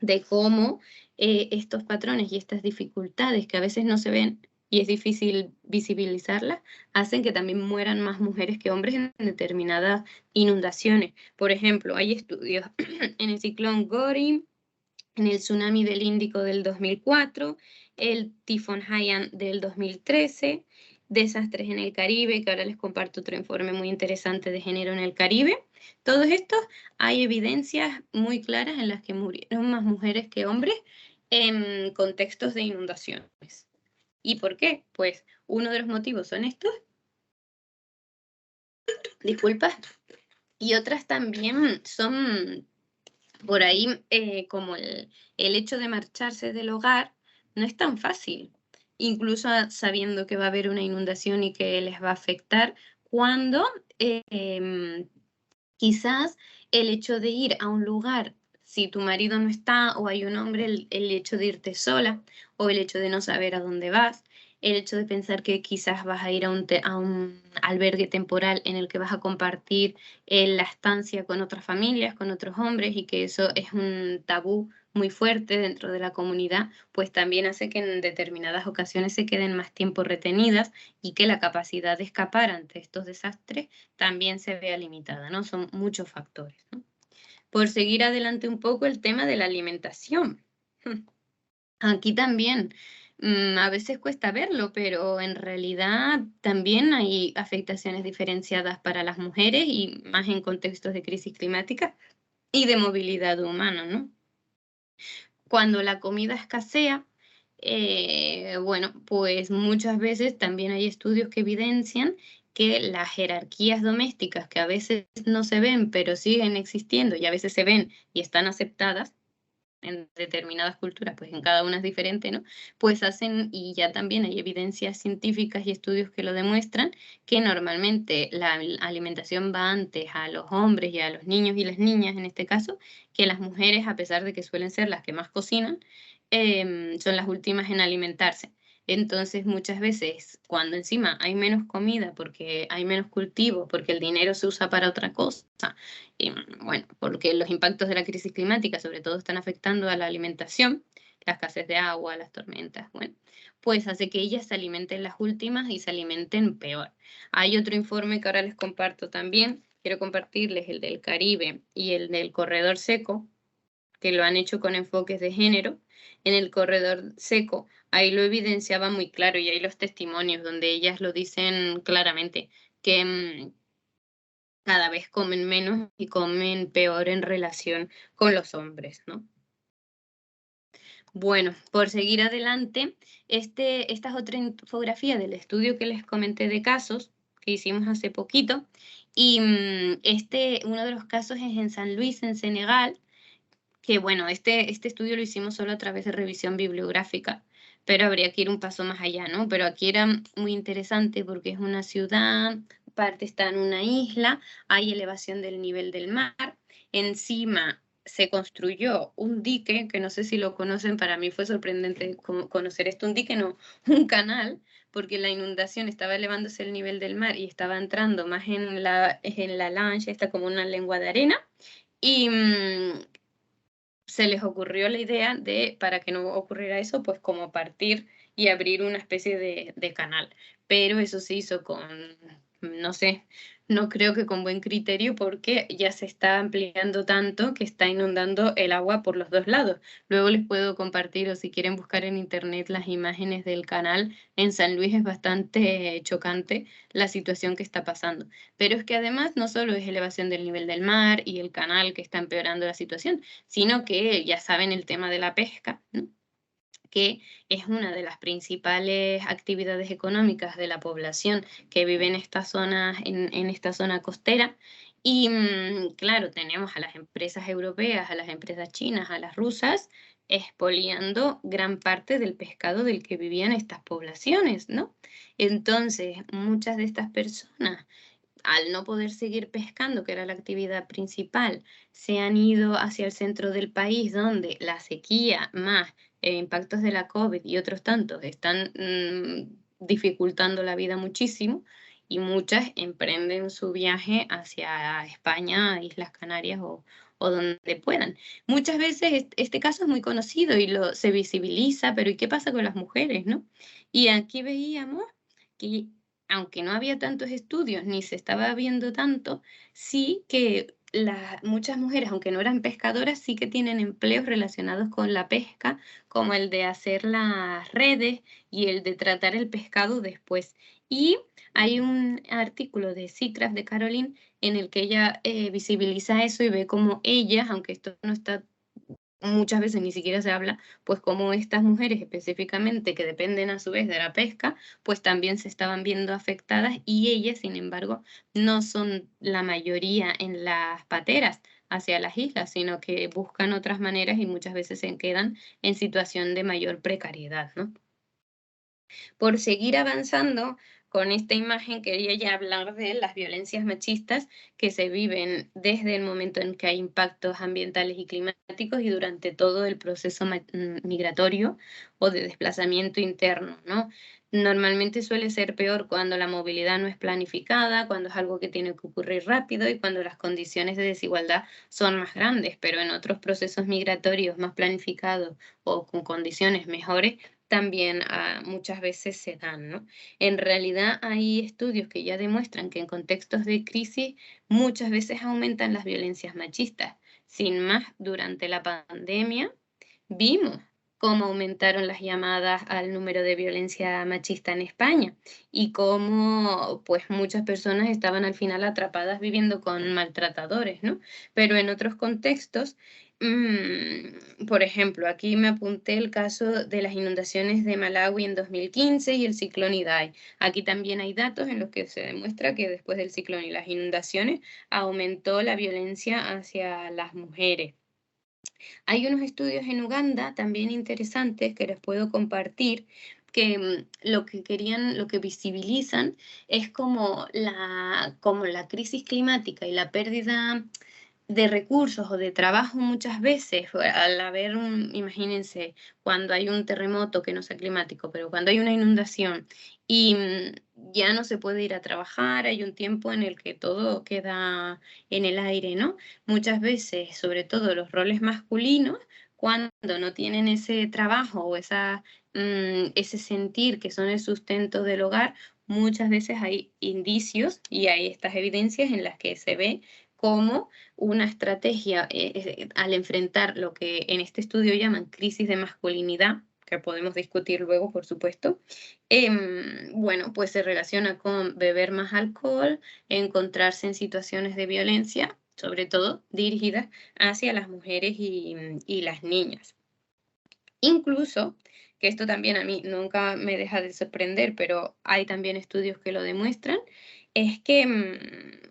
[SPEAKER 2] de cómo estos patrones y estas dificultades que a veces no se ven y es difícil visibilizarlas, hacen que también mueran más mujeres que hombres en determinadas inundaciones. Por ejemplo, hay estudios en el ciclón Gori, en el tsunami del Índico del 2004, el tifón Haiyan del 2013, desastres en el Caribe, que ahora les comparto otro informe muy interesante de género en el Caribe. Todos estos hay evidencias muy claras en las que murieron más mujeres que hombres en contextos de inundaciones. ¿Y por qué? Pues uno de los motivos son estos, disculpa, y otras también son por ahí como el hecho de marcharse del hogar no es tan fácil, incluso sabiendo que va a haber una inundación y que les va a afectar, cuando quizás el hecho de ir a un lugar, si tu marido no está o hay un hombre, el hecho de irte sola o el hecho de no saber a dónde vas, el hecho de pensar que quizás vas a ir a un albergue temporal en el que vas a compartir la estancia con otras familias, con otros hombres, y que eso es un tabú muy fuerte dentro de la comunidad, pues también hace que en determinadas ocasiones se queden más tiempo retenidas y que la capacidad de escapar ante estos desastres también se vea limitada, ¿no? Son muchos factores, ¿no? Por seguir adelante un poco el tema de la alimentación. Aquí también a veces cuesta verlo, pero en realidad también hay afectaciones diferenciadas para las mujeres y más en contextos de crisis climática y de movilidad humana, ¿no? Cuando la comida escasea, bueno, pues muchas veces también hay estudios que evidencian que las jerarquías domésticas, que a veces no se ven, pero siguen existiendo y a veces se ven y están aceptadas en determinadas culturas, pues en cada una es diferente, ¿no? Pues hacen, y ya también hay evidencias científicas y estudios que lo demuestran, que normalmente la alimentación va antes a los hombres y a los niños y las niñas, en este caso, que las mujeres, a pesar de que suelen ser las que más cocinan, son las últimas en alimentarse. Entonces, muchas veces, cuando encima hay menos comida, porque hay menos cultivo, porque el dinero se usa para otra cosa, y bueno, porque los impactos de la crisis climática sobre todo están afectando a la alimentación, la escasez de agua, las tormentas, bueno, pues hace que ellas se alimenten las últimas y se alimenten peor. Hay otro informe que ahora les comparto también, quiero compartirles el del Caribe y el del corredor seco, que lo han hecho con enfoques de género. En el corredor seco, ahí lo evidenciaba muy claro y hay los testimonios donde ellas lo dicen claramente, que cada vez comen menos y comen peor en relación con los hombres, ¿no? Bueno, por seguir adelante, esta es otra infografía del estudio que les comenté de casos que hicimos hace poquito, y uno de los casos es en San Luis, en Senegal, que bueno, este estudio lo hicimos solo a través de revisión bibliográfica, pero habría que ir un paso más allá, ¿no? Pero aquí era muy interesante porque es una ciudad, parte está en una isla, hay elevación del nivel del mar, encima se construyó un dique, que no sé si lo conocen, para mí fue sorprendente conocer esto, un dique, no, un canal, porque la inundación estaba elevándose el nivel del mar y estaba entrando más en la lancha, está como una lengua de arena, y se les ocurrió la idea de, para que no ocurriera eso, pues como partir y abrir una especie de canal. Pero eso se hizo con no sé, no creo que con buen criterio, porque ya se está ampliando tanto que está inundando el agua por los dos lados. Luego les puedo compartir, o si quieren buscar en internet, las imágenes del canal. En San Luis es bastante chocante la situación que está pasando. Pero es que además no solo es elevación del nivel del mar y el canal que está empeorando la situación, sino que ya saben el tema de la pesca, ¿no?, que es una de las principales actividades económicas de la población que vive en esta zona, en esta zona costera. Y claro, tenemos a las empresas europeas, a las empresas chinas, a las rusas, expoliando gran parte del pescado del que vivían estas poblaciones, ¿no? Entonces, muchas de estas personas, al no poder seguir pescando, que era la actividad principal, se han ido hacia el centro del país, donde la sequía más impactos de la COVID y otros tantos están dificultando la vida muchísimo, y muchas emprenden su viaje hacia España, Islas Canarias o donde puedan. Muchas veces este caso es muy conocido y se visibiliza, pero ¿y qué pasa con las mujeres, no? Y aquí veíamos que, aunque no había tantos estudios ni se estaba viendo tanto, sí que muchas mujeres, aunque no eran pescadoras, sí que tienen empleos relacionados con la pesca, como el de hacer las redes y el de tratar el pescado después. Y hay un artículo de Seacraft de Caroline en el que ella visibiliza eso y ve cómo ellas, aunque esto no está, muchas veces ni siquiera se habla, pues como estas mujeres específicamente, que dependen a su vez de la pesca, pues también se estaban viendo afectadas, y ellas, sin embargo, no son la mayoría en las pateras hacia las islas, sino que buscan otras maneras y muchas veces se quedan en situación de mayor precariedad, ¿no? Por seguir avanzando con esta imagen, quería ya hablar de las violencias machistas que se viven desde el momento en que hay impactos ambientales y climáticos y durante todo el proceso migratorio o de desplazamiento interno, ¿no? Normalmente suele ser peor cuando la movilidad no es planificada, cuando es algo que tiene que ocurrir rápido y cuando las condiciones de desigualdad son más grandes, pero en otros procesos migratorios más planificados o con condiciones mejores, también muchas veces se dan, ¿no? En realidad hay estudios que ya demuestran que en contextos de crisis muchas veces aumentan las violencias machistas. Sin más, durante la pandemia vimos cómo aumentaron las llamadas al número de violencia machista en España y cómo pues muchas personas estaban al final atrapadas viviendo con maltratadores, ¿no? Pero en otros contextos, por ejemplo, aquí me apunté el caso de las inundaciones de Malawi en 2015 y el ciclón Idai. Aquí también hay datos en los que se demuestra que después del ciclón y las inundaciones aumentó la violencia hacia las mujeres. Hay unos estudios en Uganda también interesantes que les puedo compartir, que lo que visibilizan es como la crisis climática y la pérdida de recursos o de trabajo muchas veces, al haber imagínense, cuando hay un terremoto que no sea climático, pero cuando hay una inundación y ya no se puede ir a trabajar, hay un tiempo en el que todo queda en el aire, ¿no? Muchas veces, sobre todo los roles masculinos, cuando no tienen ese trabajo o ese sentir que son el sustento del hogar, muchas veces hay indicios y hay estas evidencias en las que se ve cómo una estrategia al enfrentar lo que en este estudio llaman crisis de masculinidad, que podemos discutir luego, por supuesto, bueno, pues se relaciona con beber más alcohol, encontrarse en situaciones de violencia, sobre todo dirigidas hacia las mujeres y las niñas. Incluso, que esto también a mí nunca me deja de sorprender, pero hay también estudios que lo demuestran, es que,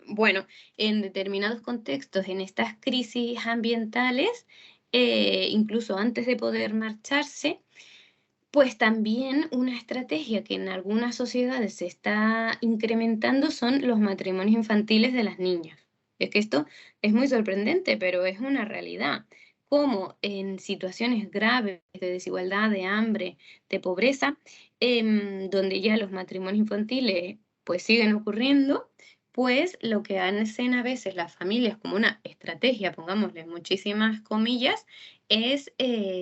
[SPEAKER 2] bueno, en determinados contextos, en estas crisis ambientales, incluso antes de poder marcharse, pues también una estrategia que en algunas sociedades se está incrementando son los matrimonios infantiles de las niñas. Es que esto es muy sorprendente, pero es una realidad. Como en situaciones graves de desigualdad, de hambre, de pobreza, donde ya los matrimonios infantiles pues siguen ocurriendo, pues lo que hacen a veces las familias como una estrategia, pongámosle muchísimas comillas, es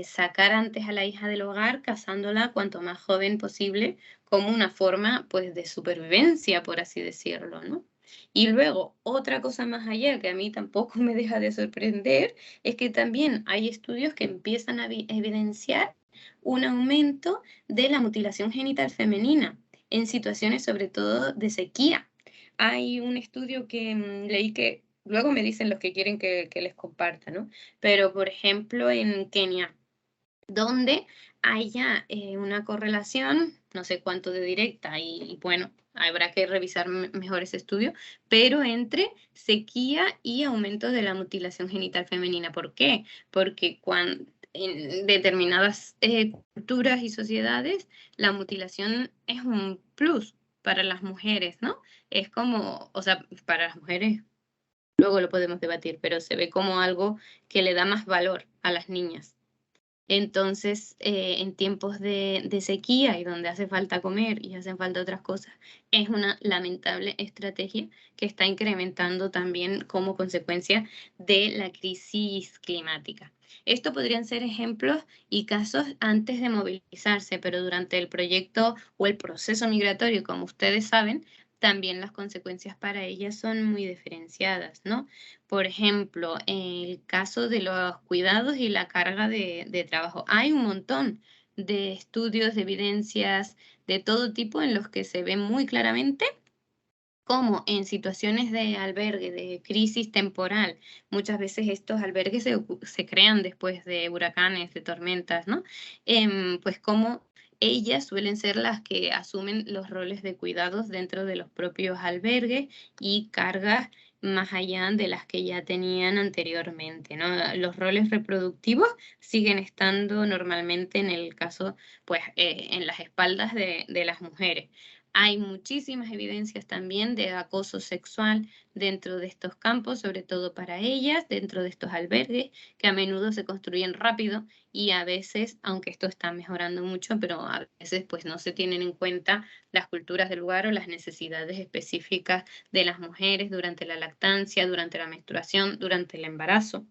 [SPEAKER 2] sacar antes a la hija del hogar, casándola cuanto más joven posible, como una forma pues de supervivencia, por así decirlo, ¿no? Y luego, otra cosa más allá que a mí tampoco me deja de sorprender, es que también hay estudios que empiezan a evidenciar un aumento de la mutilación genital femenina en situaciones sobre todo de sequía. Hay un estudio que leí que luego me dicen los que quieren que les comparta, ¿no? Pero, por ejemplo, en Kenia, donde haya una correlación, no sé cuánto de directa, y bueno, habrá que revisar mejor ese estudio, pero entre sequía y aumento de la mutilación genital femenina. ¿Por qué? Porque en determinadas culturas y sociedades la mutilación es un plus para las mujeres, ¿no? Es como, o sea, para las mujeres luego lo podemos debatir, pero se ve como algo que le da más valor a las niñas. Entonces, en tiempos de sequía y donde hace falta comer y hacen falta otras cosas, es una lamentable estrategia que está incrementando también como consecuencia de la crisis climática. Esto podrían ser ejemplos y casos antes de movilizarse, pero durante el proyecto o el proceso migratorio, como ustedes saben, también las consecuencias para ellas son muy diferenciadas, ¿no? Por ejemplo, en el caso de los cuidados y la carga de trabajo, hay un montón de estudios, de evidencias de todo tipo en los que se ve muy claramente cómo en situaciones de albergue, de crisis temporal, muchas veces estos albergues se crean después de huracanes, de tormentas, ¿no? Pues cómo ellas suelen ser las que asumen los roles de cuidados dentro de los propios albergues y cargas más allá de las que ya tenían anteriormente, ¿no? Los roles reproductivos siguen estando normalmente en el caso, pues, en las espaldas de las mujeres. Hay muchísimas evidencias también de acoso sexual dentro de estos campos, sobre todo para ellas, dentro de estos albergues, que a menudo se construyen rápido y a veces, aunque esto está mejorando mucho, pero a veces pues no se tienen en cuenta las culturas del lugar o las necesidades específicas de las mujeres durante la lactancia, durante la menstruación, durante el embarazo,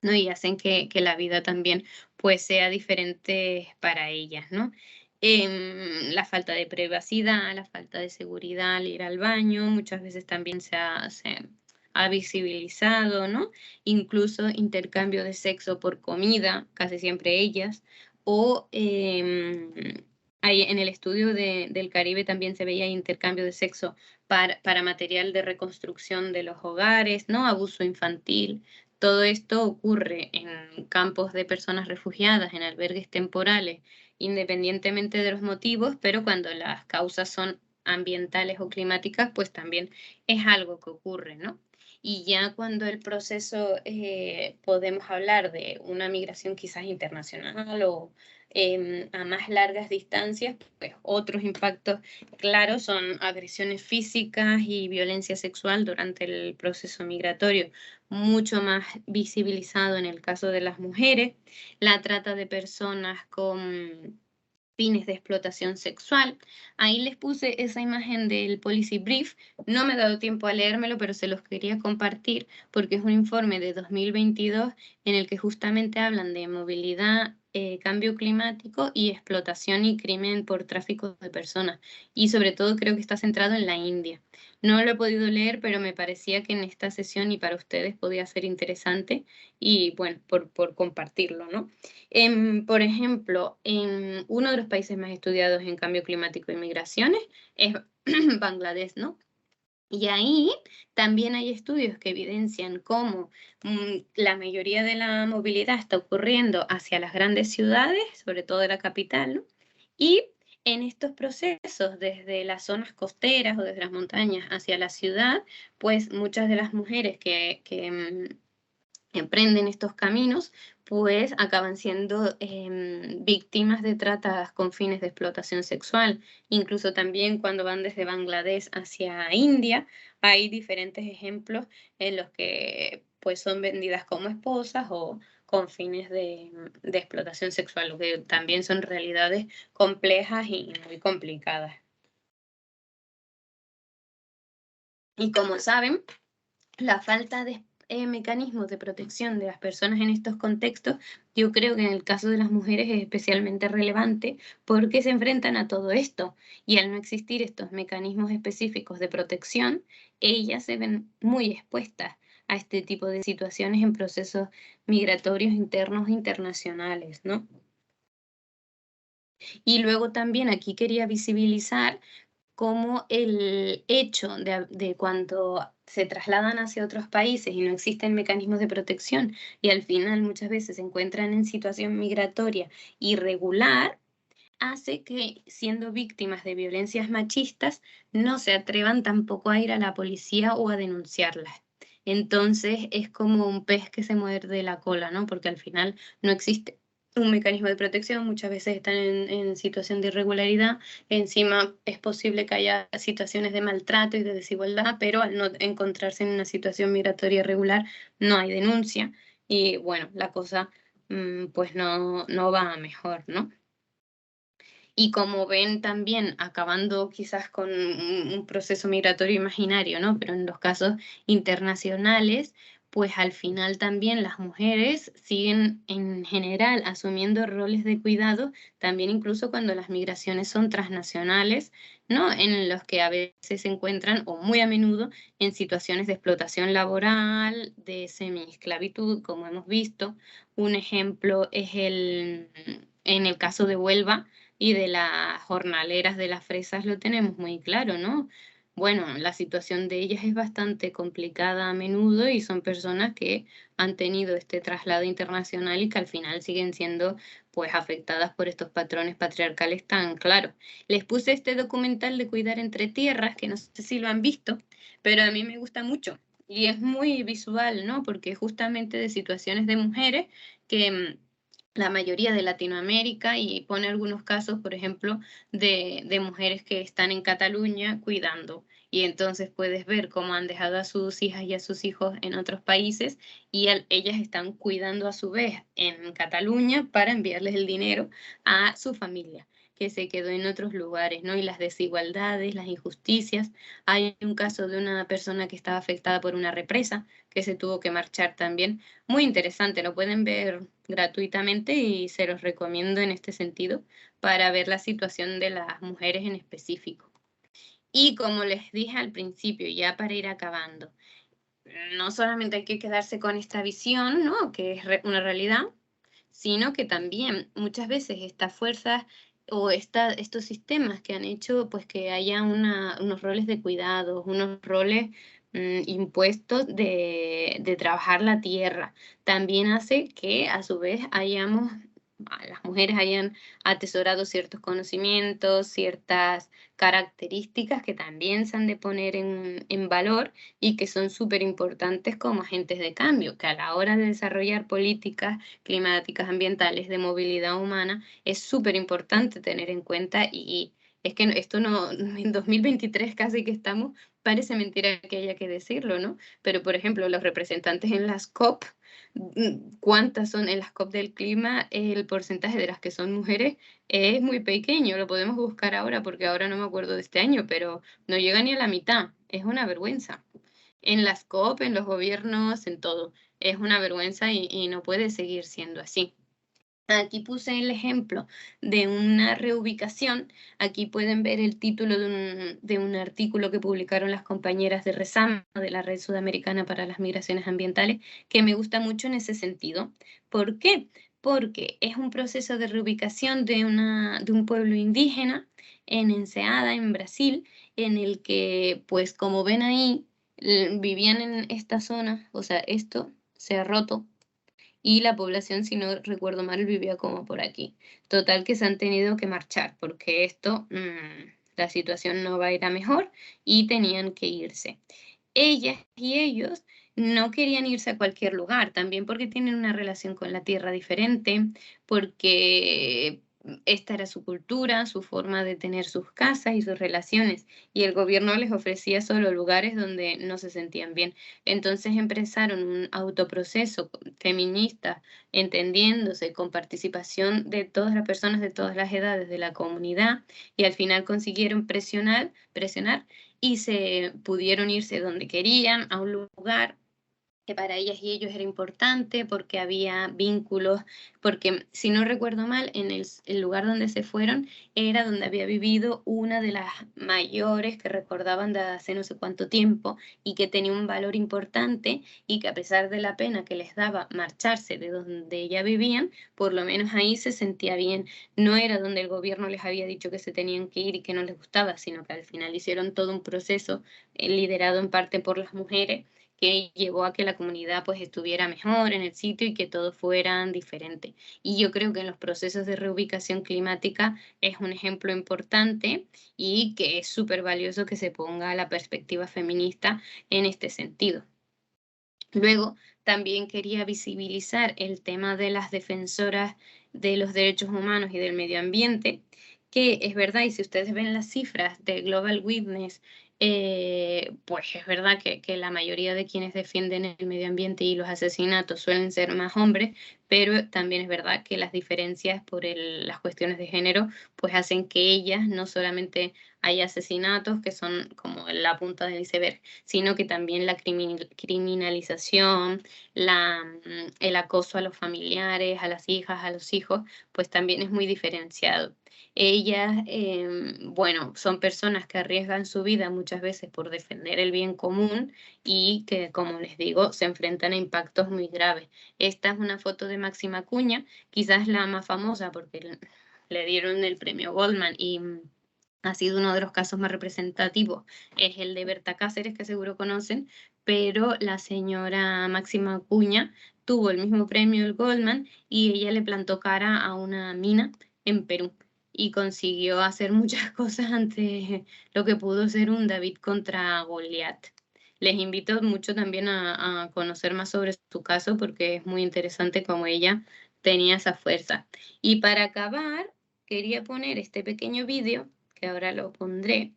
[SPEAKER 2] ¿no? Y hacen que la vida también pues sea diferente para ellas, ¿no? La falta de privacidad, la falta de seguridad al ir al baño, muchas veces también se ha visibilizado, ¿no? Incluso intercambio de sexo por comida, casi siempre ellas, o en el estudio del Caribe también se veía intercambio de sexo para material de reconstrucción de los hogares, ¿no? Abuso infantil. Todo esto ocurre en campos de personas refugiadas, en albergues temporales, independientemente de los motivos, pero cuando las causas son ambientales o climáticas, pues también es algo que ocurre, ¿no? Y ya cuando el proceso podemos hablar de una migración quizás internacional o a más largas distancias, pues otros impactos claros son agresiones físicas y violencia sexual durante el proceso migratorio, mucho más visibilizado en el caso de las mujeres, la trata de personas con fines de explotación sexual. Ahí les puse esa imagen del Policy Brief. No me he dado tiempo a leérmelo, pero se los quería compartir porque es un informe de 2022 en el que justamente hablan de movilidad, cambio climático y explotación y crimen por tráfico de personas. Y sobre todo creo que está centrado en la India. No lo he podido leer, pero me parecía que en esta sesión y para ustedes podía ser interesante y bueno, por compartirlo, ¿no? Por ejemplo, en uno de los países más estudiados en cambio climático y migraciones es Bangladesh, ¿no? Y ahí también hay estudios que evidencian cómo la mayoría de la movilidad está ocurriendo hacia las grandes ciudades, sobre todo la capital, ¿no? Y en estos procesos, desde las zonas costeras o desde las montañas hacia la ciudad, pues muchas de las mujeres que emprenden estos caminos, pues acaban siendo víctimas de tratas con fines de explotación sexual. Incluso también cuando van desde Bangladesh hacia India, hay diferentes ejemplos en los que pues son vendidas como esposas o con fines de explotación sexual, lo que también son realidades complejas y muy complicadas. Y como saben, la falta de mecanismos de protección de las personas en estos contextos, yo creo que en el caso de las mujeres es especialmente relevante porque se enfrentan a todo esto y al no existir estos mecanismos específicos de protección, ellas se ven muy expuestas a este tipo de situaciones en procesos migratorios internos e internacionales, ¿no? Y luego también aquí quería visibilizar cómo el hecho de cuando se trasladan hacia otros países y no existen mecanismos de protección y al final muchas veces se encuentran en situación migratoria irregular, hace que siendo víctimas de violencias machistas no se atrevan tampoco a ir a la policía o a denunciarlas. Entonces es como un pez que se muerde la cola, ¿no? Porque al final no existe un mecanismo de protección, muchas veces están en situación de irregularidad, encima es posible que haya situaciones de maltrato y de desigualdad, pero al no encontrarse en una situación migratoria irregular no hay denuncia y bueno, la cosa pues no va a mejor, ¿no? Y como ven también, acabando quizás con un proceso migratorio imaginario, ¿no? Pero en los casos internacionales, pues al final también las mujeres siguen en general asumiendo roles de cuidado, también incluso cuando las migraciones son transnacionales, ¿no? En los que a veces se encuentran, o muy a menudo, en situaciones de explotación laboral, de semi-esclavitud, como hemos visto. Un ejemplo es en el caso de Huelva, y de las jornaleras de las fresas lo tenemos muy claro, ¿no? Bueno, la situación de ellas es bastante complicada a menudo y son personas que han tenido este traslado internacional y que al final siguen siendo pues afectadas por estos patrones patriarcales tan claros. Les puse este documental de Cuidar entre Tierras, que no sé si lo han visto, pero a mí me gusta mucho y es muy visual, ¿no? Porque justamente de situaciones de mujeres que la mayoría de Latinoamérica y pone algunos casos, por ejemplo, de mujeres que están en Cataluña cuidando. Y entonces puedes ver cómo han dejado a sus hijas y a sus hijos en otros países y ellas están cuidando a su vez en Cataluña para enviarles el dinero a su familia que se quedó en otros lugares, ¿no? Y las desigualdades, las injusticias. Hay un caso de una persona que estaba afectada por una represa, que se tuvo que marchar también. Muy interesante, lo pueden ver gratuitamente y se los recomiendo en este sentido para ver la situación de las mujeres en específico. Y como les dije al principio, ya para ir acabando, no solamente hay que quedarse con esta visión, ¿no? Que es una realidad, sino que también muchas veces estas fuerzas o estos sistemas que han hecho pues que haya unos roles de cuidado, unos roles impuestos de trabajar la tierra, también hace que a su vez las mujeres hayan atesorado ciertos conocimientos, ciertas características que también se han de poner en valor y que son súper importantes como agentes de cambio, que a la hora de desarrollar políticas climáticas, ambientales, de movilidad humana, es súper importante tener en cuenta y es que esto no, en 2023 casi que estamos, parece mentira que haya que decirlo, ¿no? Pero, por ejemplo, los representantes en las COP, ¿cuántas son en las COP del clima? El porcentaje de las que son mujeres es muy pequeño, lo podemos buscar ahora porque ahora no me acuerdo de este año, pero no llega ni a la mitad, es una vergüenza. En las COP, en los gobiernos, en todo. Es una vergüenza y no puede seguir siendo así. Aquí puse el ejemplo de una reubicación. Aquí pueden ver el título de un artículo que publicaron las compañeras de RESAM, de la Red Sudamericana para las Migraciones Ambientales, que me gusta mucho en ese sentido. ¿Por qué? Porque es un proceso de reubicación de un pueblo indígena en Enseada, en Brasil, en el que, pues como ven ahí, vivían en esta zona, o sea, esto se ha roto y la población, si no recuerdo mal, vivía como por aquí. Total que se han tenido que marchar porque la situación no va a ir a mejor y tenían que irse. Ellas y ellos no querían irse a cualquier lugar, también porque tienen una relación con la tierra diferente, porque esta era su cultura, su forma de tener sus casas y sus relaciones, y el gobierno les ofrecía solo lugares donde no se sentían bien. Entonces empezaron un autoproceso feminista, entendiéndose con participación de todas las personas de todas las edades de la comunidad, y al final consiguieron presionar y se pudieron irse donde querían, a un lugar que para ellas y ellos era importante porque había vínculos, porque si no recuerdo mal, en el lugar donde se fueron era donde había vivido una de las mayores que recordaban de hace no sé cuánto tiempo y que tenía un valor importante y que a pesar de la pena que les daba marcharse de donde ya vivían, por lo menos ahí se sentía bien. No era donde el gobierno les había dicho que se tenían que ir y que no les gustaba, sino que al final hicieron todo un proceso liderado en parte por las mujeres que llevó a que la comunidad pues estuviera mejor en el sitio y que todos fueran diferentes. Y yo creo que en los procesos de reubicación climática es un ejemplo importante y que es súper valioso que se ponga la perspectiva feminista en este sentido. Luego, también quería visibilizar el tema de las defensoras de los derechos humanos y del medio ambiente, que es verdad, y si ustedes ven las cifras de Global Witness, pues es verdad que la mayoría de quienes defienden el medio ambiente y los asesinatos suelen ser más hombres, pero también es verdad que las diferencias por las cuestiones de género, pues hacen que ellas no solamente haya asesinatos, que son como la punta del iceberg, sino que también la criminalización, el acoso a los familiares, a las hijas, a los hijos, pues también es muy diferenciado. Ellas, bueno, son personas que arriesgan su vida muchas veces por defender el bien común y que, como les digo, se enfrentan a impactos muy graves. Esta es una foto de Máxima Acuña, quizás la más famosa porque le dieron el premio Goldman y ha sido uno de los casos más representativos, es el de Berta Cáceres, que seguro conocen, pero la señora Máxima Acuña tuvo el mismo premio, el Goldman, y ella le plantó cara a una mina en Perú y consiguió hacer muchas cosas ante lo que pudo ser un David contra Goliat. Les invito mucho también a conocer más sobre su caso porque es muy interesante cómo ella tenía esa fuerza. Y para acabar, quería poner este pequeño vídeo, que ahora lo pondré,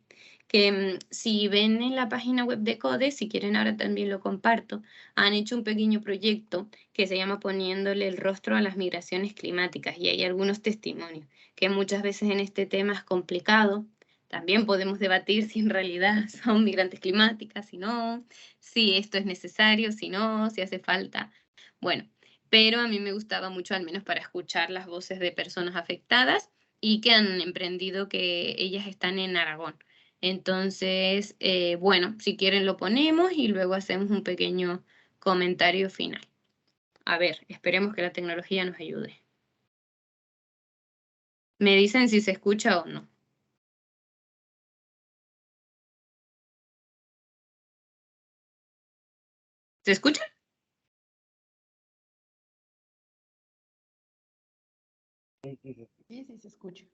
[SPEAKER 2] que si ven en la página web de CODE, si quieren ahora también lo comparto, han hecho un pequeño proyecto que se llama Poniéndole el rostro a las migraciones climáticas y hay algunos testimonios que muchas veces en este tema es complicado. También podemos debatir si en realidad son migrantes climáticas, si no, si esto es necesario, si no, si hace falta. Bueno, pero a mí me gustaba mucho, al menos para escuchar las voces de personas afectadas y que han emprendido, que ellas están en Aragón. Entonces, bueno, si quieren lo ponemos y luego hacemos un pequeño comentario final. A ver, esperemos que la tecnología nos ayude. Me dicen si se escucha o no. ¿Se escucha?
[SPEAKER 1] Sí, sí, se escucha.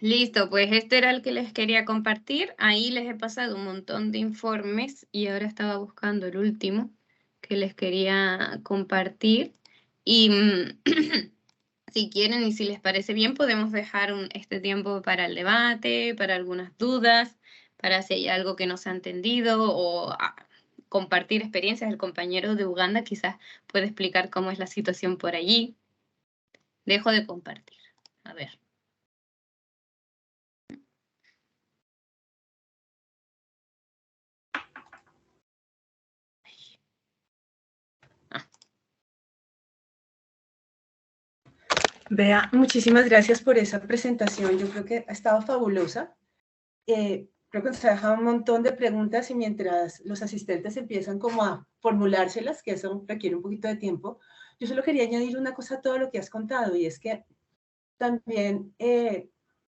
[SPEAKER 2] Listo, pues este era el que les quería compartir. Ahí les he pasado un montón de informes y ahora estaba buscando el último que les quería compartir. Y si quieren y si les parece bien, podemos dejar este tiempo para el debate, para algunas dudas, para si hay algo que no se ha entendido o compartir experiencias. El compañero de Uganda quizás puede explicar cómo es la situación por allí. Dejo de compartir. A ver.
[SPEAKER 1] Bea, muchísimas gracias por esa presentación. Yo creo que ha estado fabulosa. Creo que nos ha dejado un montón de preguntas y mientras los asistentes empiezan como a formulárselas, que eso requiere un poquito de tiempo, yo solo quería añadir una cosa a todo lo que has contado y es que también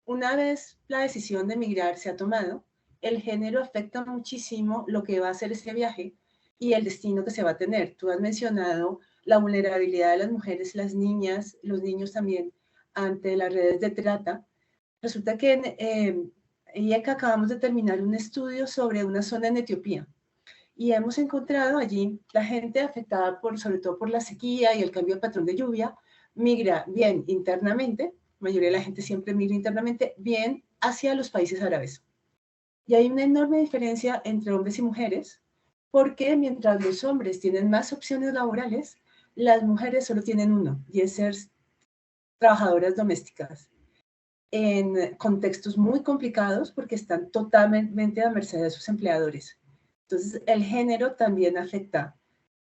[SPEAKER 1] una vez la decisión de emigrar se ha tomado, el género afecta muchísimo lo que va a ser ese viaje y el destino que se va a tener. Tú has mencionado la vulnerabilidad de las mujeres, las niñas, los niños también ante las redes de trata. Resulta que en IECA acabamos de terminar un estudio sobre una zona en Etiopía y hemos encontrado allí la gente afectada sobre todo por la sequía y el cambio de patrón de lluvia, migra bien internamente, la mayoría de la gente siempre migra internamente, bien hacia los países árabes. Y hay una enorme diferencia entre hombres y mujeres, porque mientras los hombres tienen más opciones laborales, las mujeres solo tienen uno, y es ser trabajadoras domésticas en contextos muy complicados porque están totalmente a merced de sus empleadores. Entonces, el género también afecta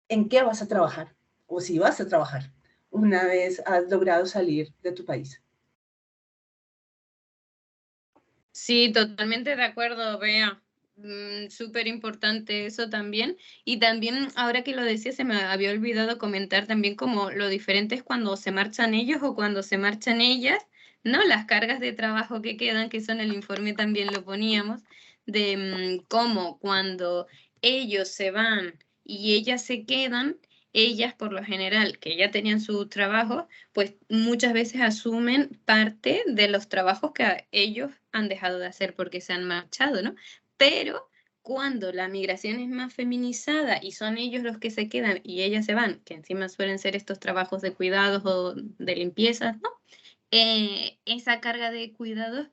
[SPEAKER 1] en qué vas a trabajar o si vas a trabajar una vez has logrado salir de tu país.
[SPEAKER 2] Sí, totalmente de acuerdo, Bea. Súper importante eso también. Y también, ahora que lo decía, se me había olvidado comentar también como lo diferente es cuando se marchan ellos o cuando se marchan ellas, ¿no? Las cargas de trabajo que quedan, que eso en el informe también lo poníamos, de cómo cuando ellos se van y ellas se quedan, ellas por lo general, que ya tenían su trabajo, pues muchas veces asumen parte de los trabajos que ellos han dejado de hacer porque se han marchado, ¿no? Pero cuando la migración es más feminizada y son ellos los que se quedan y ellas se van, que encima suelen ser estos trabajos de cuidados o de limpieza, ¿no? Esa carga de cuidados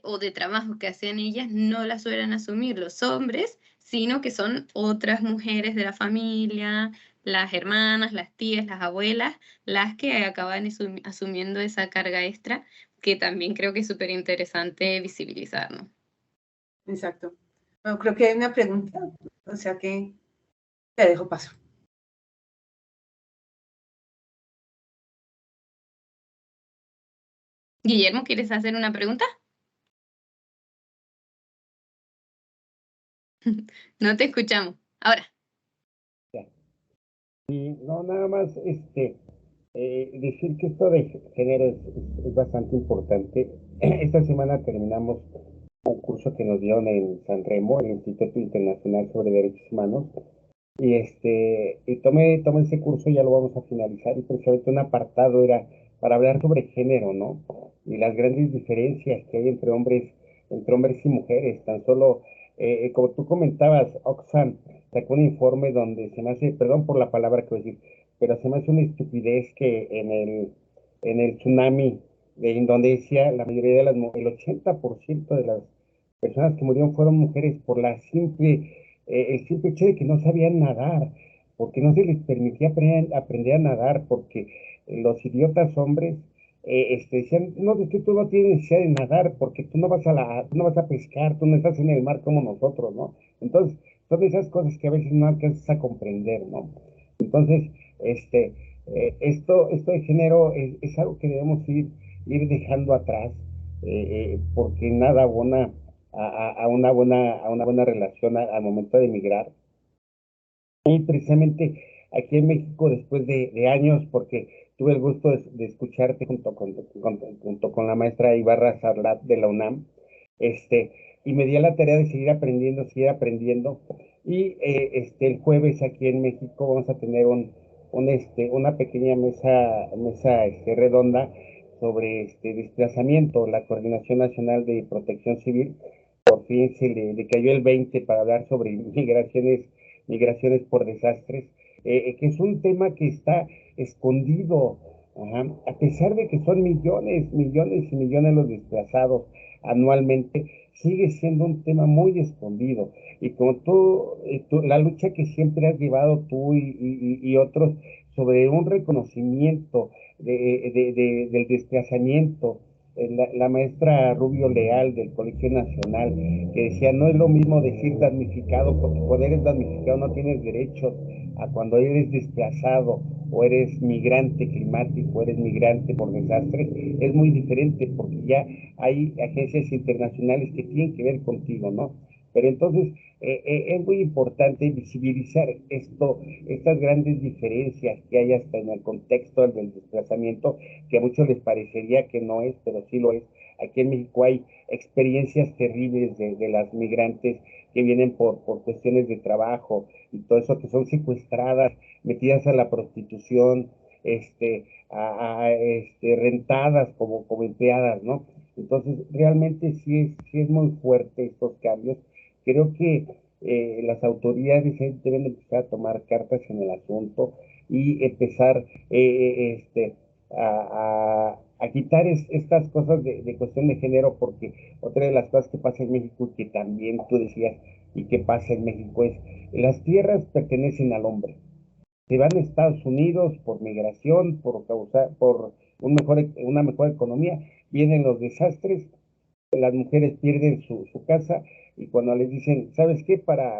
[SPEAKER 2] o de trabajo que hacen ellas no la suelen asumir los hombres, sino que son otras mujeres de la familia, las hermanas, las tías, las abuelas, las que acaban asumiendo esa carga extra, que también creo que es súper interesante visibilizar, ¿no?
[SPEAKER 1] Exacto. Bueno, creo que hay una pregunta, o sea que te dejo paso.
[SPEAKER 2] Guillermo, ¿quieres hacer una pregunta? No te escuchamos. Ahora.
[SPEAKER 4] Y no, nada más decir que esto de género es bastante importante. Esta semana terminamos un curso que nos dieron en San Remo, el Instituto Internacional sobre Derechos Humanos, y tomé ese curso, ya lo vamos a finalizar, y precisamente un apartado era para hablar sobre género, ¿no? Y las grandes diferencias que hay entre hombres y mujeres. Tan solo, como tú comentabas, Oxfam sacó un informe donde se me hace, perdón por la palabra que voy a decir, pero se me hace una estupidez que en el tsunami de Indonesia, la mayoría de el 80% de las personas que murieron fueron mujeres por el simple hecho de que no sabían nadar, porque no se les permitía aprender a nadar, porque los idiotas hombres decían, no, es que tú no tienes necesidad de nadar, porque tú no tú no vas a pescar, tú no estás en el mar como nosotros, ¿no? Entonces, son esas cosas que a veces no alcanzas a comprender, ¿no? Entonces, esto de género es algo que debemos ir dejando atrás, porque nada abona a una buena relación al momento de emigrar. Y precisamente aquí en México, después de años, porque tuve el gusto de escucharte junto con la maestra Ibarra Sarlat de la UNAM, y me di a la tarea de seguir aprendiendo. Y el jueves aquí en México vamos a tener una pequeña mesa redonda sobre desplazamiento. La Coordinación Nacional de Protección Civil, por fin se le cayó el 20 para hablar sobre migraciones por desastres, que es un tema que está escondido, a pesar de que son millones, millones y millones los desplazados anualmente, sigue siendo un tema muy escondido. Y como la lucha que siempre has llevado tú y otros sobre un reconocimiento del desplazamiento, la maestra Rubio Leal del Colegio Nacional, que decía, no es lo mismo decir damnificado, porque cuando eres damnificado no tienes derechos a cuando eres desplazado o eres migrante climático, eres migrante por desastres, es muy diferente porque ya hay agencias internacionales que tienen que ver contigo, ¿no? Pero entonces es muy importante visibilizar estas grandes diferencias que hay hasta en el contexto del desplazamiento, que a muchos les parecería que no es, pero sí lo es. Aquí en México hay experiencias terribles de las migrantes que vienen por cuestiones de trabajo y todo eso, que son secuestradas, metidas a la prostitución, rentadas como empleadas, ¿no? Entonces, realmente sí es muy fuerte estos cambios. Creo que las autoridades deben empezar a tomar cartas en el asunto y empezar a quitar estas cosas de cuestión de género, porque otra de las cosas que pasa en México, que también tú decías, y que pasa en México, es las tierras pertenecen al hombre. Se van a Estados Unidos por migración, por una mejor economía, vienen los desastres, las mujeres pierden su casa, y cuando les dicen, ¿sabes qué? Para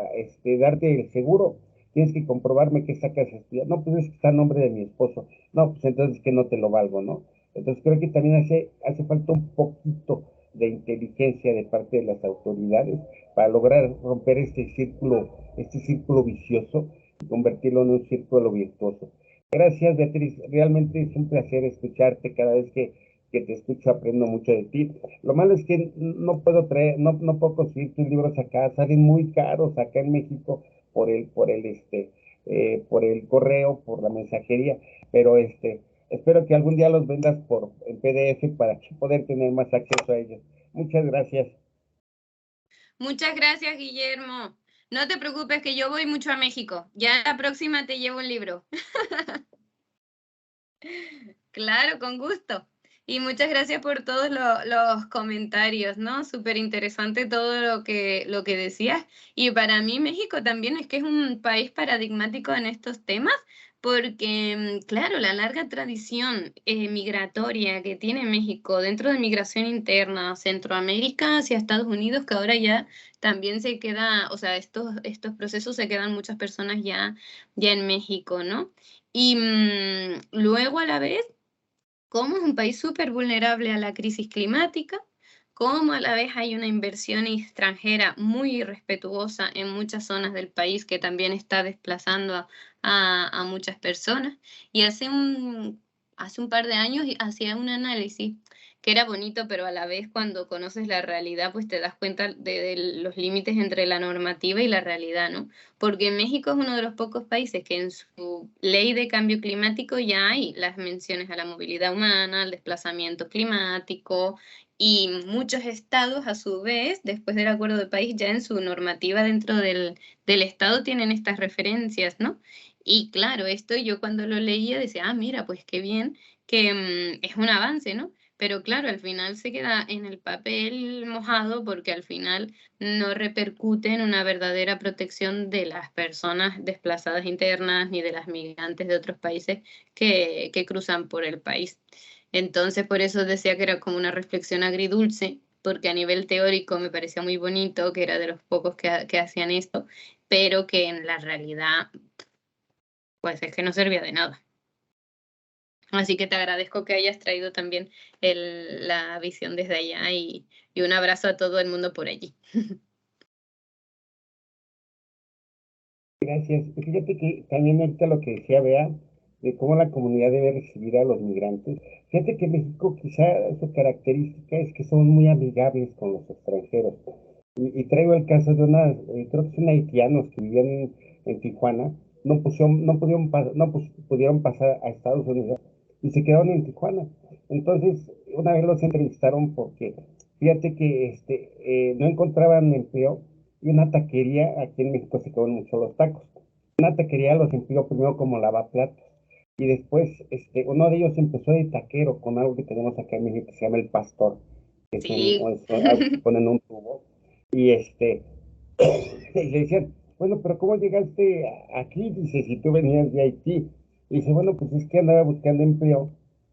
[SPEAKER 4] darte el seguro, tienes que comprobarme que esta casa es tuya. No, pues es que está a nombre de mi esposo. No, pues entonces que no te lo valgo, ¿no? Entonces creo que también hace falta un poquito de inteligencia de parte de las autoridades para lograr romper este círculo vicioso y convertirlo en un círculo virtuoso. Gracias, Beatriz. Realmente es un placer escucharte. Cada vez que te escucho aprendo mucho de ti. Lo malo es que no puedo conseguir tus libros acá, salen muy caros acá en México por el correo, por la mensajería, pero espero que algún día los vendas en PDF para poder tener más acceso a ellos. Muchas gracias.
[SPEAKER 2] Muchas gracias, Guillermo. No te preocupes que yo voy mucho a México. Ya la próxima te llevo un libro. Claro, con gusto. Y muchas gracias por todos los comentarios, ¿no? Súper interesante todo lo que decías. Y para mí México también es que es un país paradigmático en estos temas, porque, claro, la larga tradición migratoria que tiene México dentro de migración interna, Centroamérica hacia Estados Unidos, que ahora ya también se queda, o sea, estos procesos se quedan muchas personas ya en México, ¿no? Y luego a la vez, cómo es un país súper vulnerable a la crisis climática, cómo a la vez hay una inversión extranjera muy irrespetuosa en muchas zonas del país que también está desplazando a muchas personas. Y hace un par de años hacía un análisis que era bonito, pero a la vez cuando conoces la realidad, pues te das cuenta de los límites entre la normativa y la realidad, ¿no? Porque México es uno de los pocos países que en su ley de cambio climático ya hay las menciones a la movilidad humana, al desplazamiento climático, y muchos estados a su vez, después del acuerdo de país, ya en su normativa dentro del estado tienen estas referencias, ¿no? Y claro, esto yo cuando lo leía decía, ah, mira, pues qué bien, que es un avance, ¿no? Pero claro, al final se queda en el papel mojado porque al final no repercute en una verdadera protección de las personas desplazadas internas ni de las migrantes de otros países que cruzan por el país. Entonces, por eso decía que era como una reflexión agridulce, porque a nivel teórico me parecía muy bonito, que era de los pocos que hacían esto, pero que en la realidad, pues es que no servía de nada. Así que te agradezco que hayas traído también la visión desde allá y un abrazo a todo el mundo por allí.
[SPEAKER 4] Gracias. Fíjate que también ahorita lo que decía Bea, de cómo la comunidad debe recibir a los migrantes. Fíjate que México quizá su característica es que somos muy amigables con los extranjeros. Y traigo el caso de creo que son haitianos que vivían en Tijuana, no pudieron pasar a Estados Unidos y se quedaron en Tijuana. Entonces, una vez los entrevistaron porque, fíjate que no encontraban empleo y una taquería, aquí en México se comen mucho los tacos, una taquería los empleó primero como lavaplatos y después uno de ellos empezó de taquero con algo que tenemos acá en México que se llama el pastor, que
[SPEAKER 2] Sí.
[SPEAKER 4] es algo que ponen en un tubo y y le decían, bueno, pero ¿cómo llegaste aquí? Dice, si tú venías de Haití. Y dice, bueno, pues es que andaba buscando empleo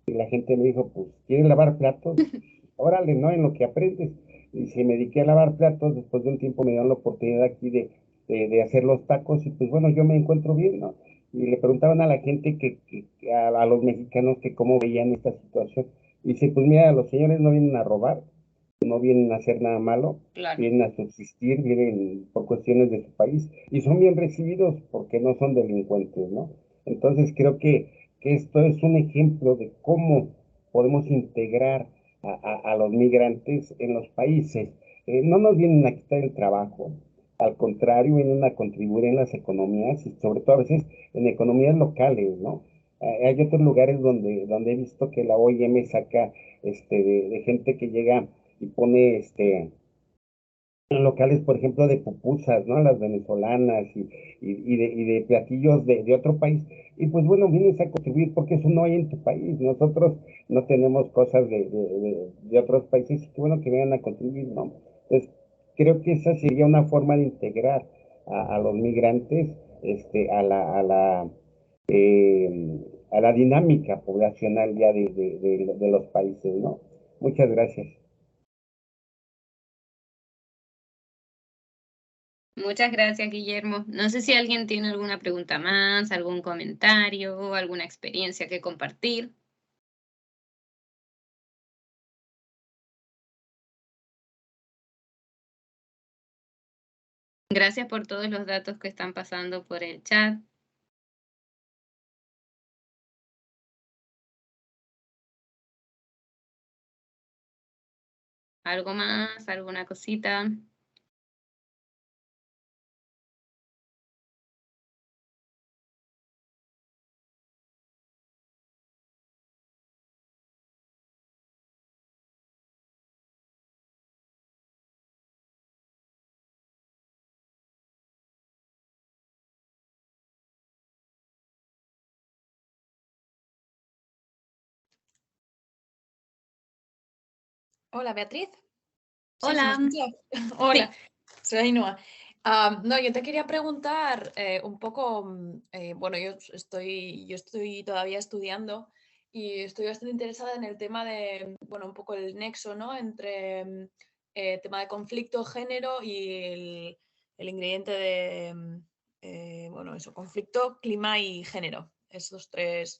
[SPEAKER 4] y la gente me dijo, pues, ¿quieres lavar platos? Órale, ¿no? En lo que aprendes. Y se me dediqué a lavar platos, después de un tiempo me dieron la oportunidad aquí de hacer los tacos y pues bueno, yo me encuentro bien, ¿no? Y le preguntaban a la gente a los mexicanos que cómo veían esta situación. Y dice, pues mira, los señores no vienen a robar, no vienen a hacer nada malo,
[SPEAKER 2] Claro.
[SPEAKER 4] vienen a subsistir, vienen por cuestiones de su país y son bien recibidos porque no son delincuentes, ¿no? Entonces creo que esto es un ejemplo de cómo podemos integrar a los migrantes en los países. No nos vienen a quitar el trabajo, al contrario, vienen a contribuir en las economías y sobre todo a veces en economías locales, ¿no? Hay otros lugares donde he visto que la OIM saca de gente que llega y pone locales, por ejemplo, de pupusas, ¿no? Las venezolanas y de platillos de otro país. Y pues bueno, vienes a contribuir porque eso no hay en tu país. Nosotros no tenemos cosas de otros países y qué bueno que vengan a contribuir, ¿no? Entonces, creo que esa sería una forma de integrar a los migrantes a a la dinámica poblacional ya de los países, ¿no? Muchas gracias.
[SPEAKER 2] Muchas gracias, Guillermo. No sé si alguien tiene alguna pregunta más, algún comentario, alguna experiencia que compartir. Gracias por todos los datos que están pasando por el chat. ¿Algo más? ¿Alguna cosita?
[SPEAKER 5] Hola, Beatriz.
[SPEAKER 2] Hola.
[SPEAKER 5] ¿Sí, se me escucha? Hola, soy Ainhoa. No, yo te quería preguntar un poco, bueno, yo estoy todavía estudiando y estoy bastante interesada en el tema de, bueno, un poco el nexo, ¿no? Entre tema de conflicto, género y el ingrediente de, bueno, eso, conflicto, clima y género. Estos tres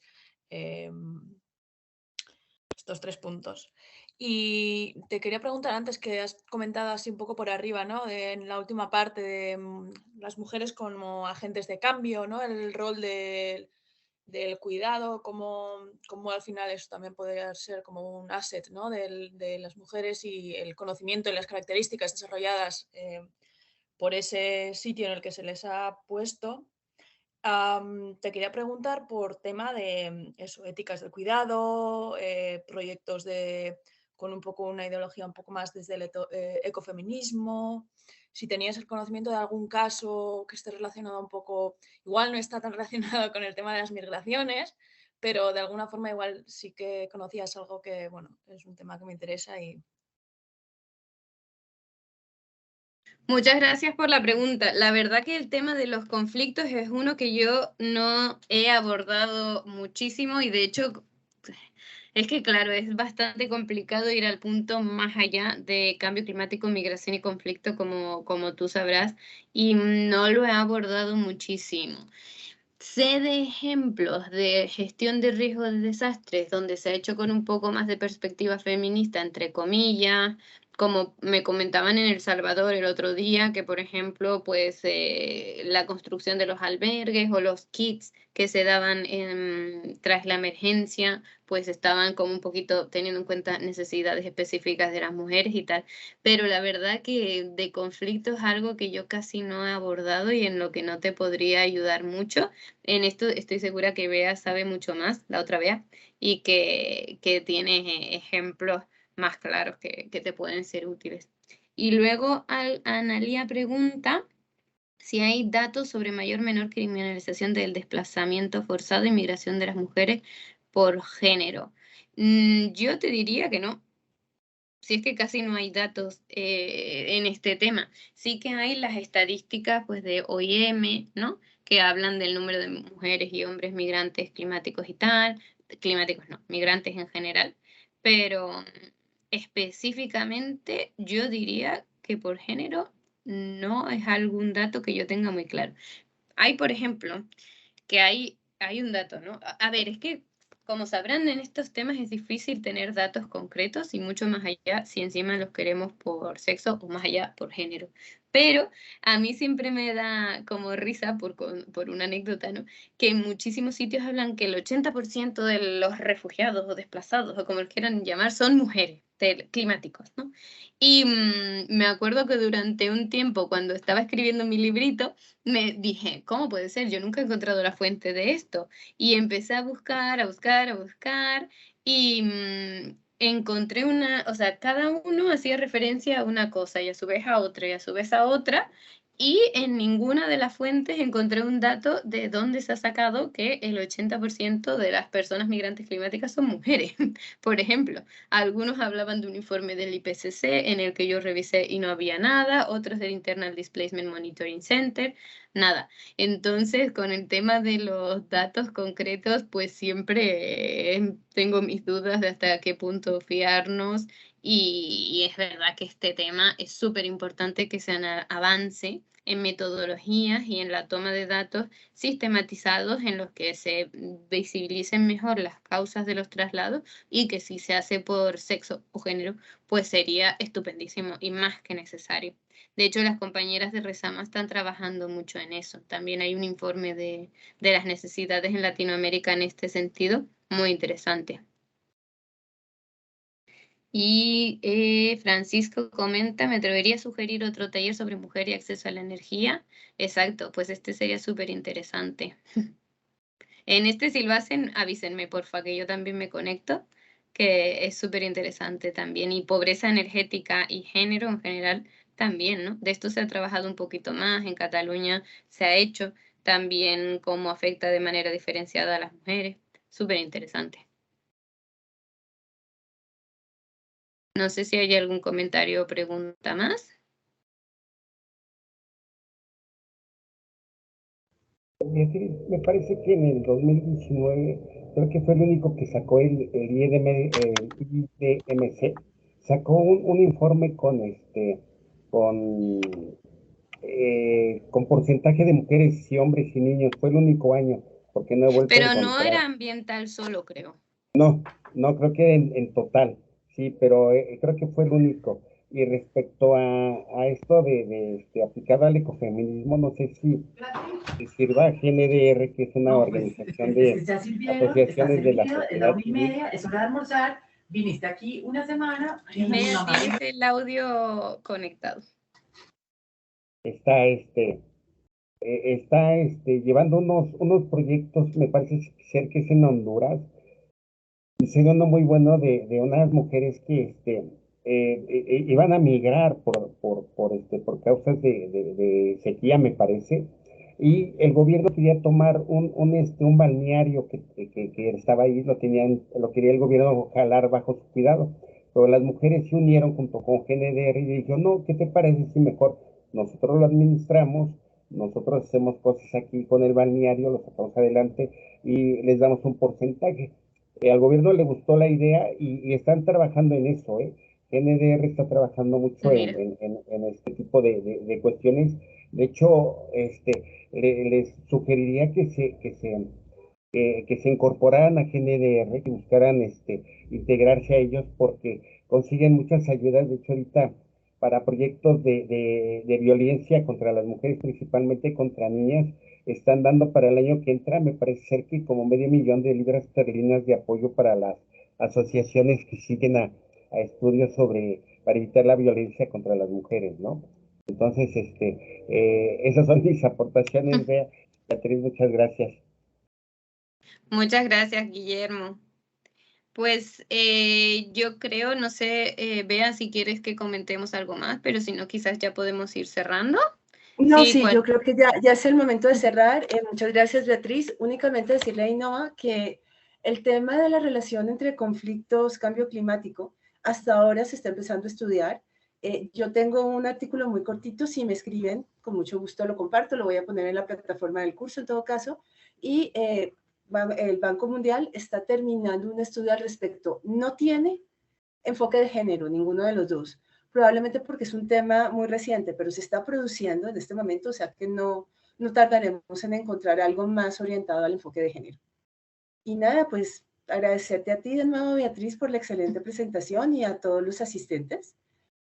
[SPEAKER 5] puntos. Y te quería preguntar antes que has comentado así un poco por arriba, ¿no? En la última parte de las mujeres como agentes de cambio, ¿no? El rol del cuidado, como al final eso también podría ser como un asset, ¿no? De las mujeres y el conocimiento y las características desarrolladas por ese sitio en el que se les ha puesto. Te quería preguntar por tema de eso, éticas del cuidado, proyectos con un poco una ideología un poco más desde el ecofeminismo, si tenías el conocimiento de algún caso que esté relacionado un poco, igual no está tan relacionado con el tema de las migraciones, pero de alguna forma igual sí que conocías algo que, bueno, es un tema que me interesa y...
[SPEAKER 2] Muchas gracias por la pregunta. La verdad que el tema de los conflictos es uno que yo no he abordado muchísimo y de hecho es que claro, es bastante complicado ir al punto más allá de cambio climático, migración y conflicto como tú sabrás y no lo he abordado muchísimo. Sé de ejemplos de gestión de riesgo de desastres donde se ha hecho con un poco más de perspectiva feminista, entre comillas, como me comentaban en El Salvador el otro día, que por ejemplo, pues la construcción de los albergues o los kits que se daban tras la emergencia, pues estaban como un poquito teniendo en cuenta necesidades específicas de las mujeres y tal. Pero la verdad que de conflicto es algo que yo casi no he abordado y en lo que no te podría ayudar mucho. En esto estoy segura que Bea sabe mucho más, la otra Bea, y que tiene ejemplos más claros que te pueden ser útiles. Y luego Analía pregunta si hay datos sobre mayor o menor criminalización del desplazamiento forzado y migración de las mujeres por género. Yo te diría que no. Si es que casi no hay datos en este tema. Sí que hay las estadísticas pues, de OIM, ¿no? Que hablan del número de mujeres y hombres migrantes climáticos y tal. Climáticos no, migrantes en general. Pero específicamente yo diría que por género no es algún dato que yo tenga muy claro. Hay, por ejemplo, que hay un dato, ¿no? A ver, es que, como sabrán, en estos temas es difícil tener datos concretos y mucho más allá si encima los queremos por sexo o más allá por género. Pero a mí siempre me da como risa por una anécdota, ¿no? Que en muchísimos sitios hablan que el 80% de los refugiados o desplazados o como los quieran llamar son mujeres climáticos, ¿no? Y me acuerdo que durante un tiempo cuando estaba escribiendo mi librito, me dije, ¿cómo puede ser? Yo nunca he encontrado la fuente de esto. Y empecé a buscar, a buscar, a buscar y encontré o sea, cada uno hacía referencia a una cosa y a su vez a otra y a su vez a otra. Y en ninguna de las fuentes encontré un dato de dónde se ha sacado que el 80% de las personas migrantes climáticas son mujeres. Por ejemplo, algunos hablaban de un informe del IPCC en el que yo revisé y no había nada, otros del Internal Displacement Monitoring Center, nada. Entonces, con el tema de los datos concretos, pues siempre tengo mis dudas de hasta qué punto fiarnos y es verdad que este tema es súper importante que se avance en metodologías y en la toma de datos sistematizados en los que se visibilicen mejor las causas de los traslados y que si se hace por sexo o género, pues sería estupendísimo y más que necesario. De hecho, las compañeras de Resama están trabajando mucho en eso. También hay un informe de las necesidades en Latinoamérica en este sentido, muy interesante. Y Francisco comenta, ¿me atrevería a sugerir otro taller sobre mujer y acceso a la energía? Exacto, pues este sería súper interesante. En este, si lo hacen, avísenme, porfa, que yo también me conecto, que es súper interesante también. Y pobreza energética y género en general también, ¿no? De esto se ha trabajado un poquito más, en Cataluña se ha hecho también cómo afecta de manera diferenciada a las mujeres. Súper interesante. No sé si hay algún comentario o pregunta más.
[SPEAKER 4] Me parece que en el 2019, creo que fue el único que sacó el IDMC, sacó un informe con porcentaje de mujeres y hombres y niños. Fue el único año, porque no he vuelto a
[SPEAKER 2] Pero
[SPEAKER 4] encontrar.
[SPEAKER 2] no era ambiental solo, creo.
[SPEAKER 4] No, creo que en total, sí, pero creo que fue el único. Y respecto a esto de aplicado al ecofeminismo, no sé si sirva GNDR, que es una organización de asociaciones de la sociedad civil.
[SPEAKER 6] Es hora de almorzar, viniste aquí una semana.
[SPEAKER 2] Tienes el audio conectado.
[SPEAKER 4] Está llevando unos proyectos, me parece ser que es en Honduras, y siendo uno muy bueno de unas mujeres que iban a migrar por causas de sequía, me parece, y el gobierno quería tomar un balneario que estaba ahí, lo quería el gobierno jalar bajo su cuidado, pero las mujeres se unieron junto con GNDR y dijeron, no, ¿qué te parece si mejor nosotros lo administramos, nosotros hacemos cosas aquí con el balneario, lo sacamos adelante y les damos un porcentaje? Al gobierno le gustó la idea y están trabajando en eso, ¿eh? GNDR está trabajando mucho en este tipo de cuestiones. De hecho, les sugeriría que se incorporaran a GNDR, que buscaran integrarse a ellos, porque consiguen muchas ayudas. De hecho, ahorita para proyectos de violencia contra las mujeres, principalmente contra niñas, están dando para el año que entra, me parece ser que como $500,000 de libras esterlinas de apoyo para las asociaciones que siguen a estudios para evitar la violencia contra las mujeres, ¿no? Entonces, esas son mis aportaciones, Beatriz, muchas gracias.
[SPEAKER 2] Muchas gracias, Guillermo. Pues yo creo, no sé, Bea, si quieres que comentemos algo más, pero si no, quizás ya podemos ir cerrando.
[SPEAKER 1] No, sí, yo creo que ya es el momento de cerrar. Muchas gracias, Beatriz. Únicamente decirle a Ainhoa que el tema de la relación entre conflictos, cambio climático, hasta ahora se está empezando a estudiar. Yo tengo un artículo muy cortito, si me escriben, con mucho gusto lo comparto, lo voy a poner en la plataforma del curso en todo caso, y el Banco Mundial está terminando un estudio al respecto. No tiene enfoque de género, ninguno de los dos, probablemente porque es un tema muy reciente, pero se está produciendo en este momento, o sea que no tardaremos en encontrar algo más orientado al enfoque de género. Y nada, pues agradecerte a ti de nuevo, Beatriz, por la excelente presentación y a todos los asistentes.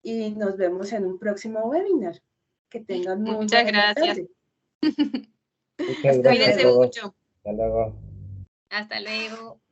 [SPEAKER 1] Y nos vemos en un próximo webinar. Que tengan muy
[SPEAKER 2] Muchas
[SPEAKER 1] buena
[SPEAKER 2] gracias.
[SPEAKER 1] tarde.
[SPEAKER 4] Muchas gracias.
[SPEAKER 2] Cuídense mucho.
[SPEAKER 4] Hasta luego.
[SPEAKER 2] Hasta luego.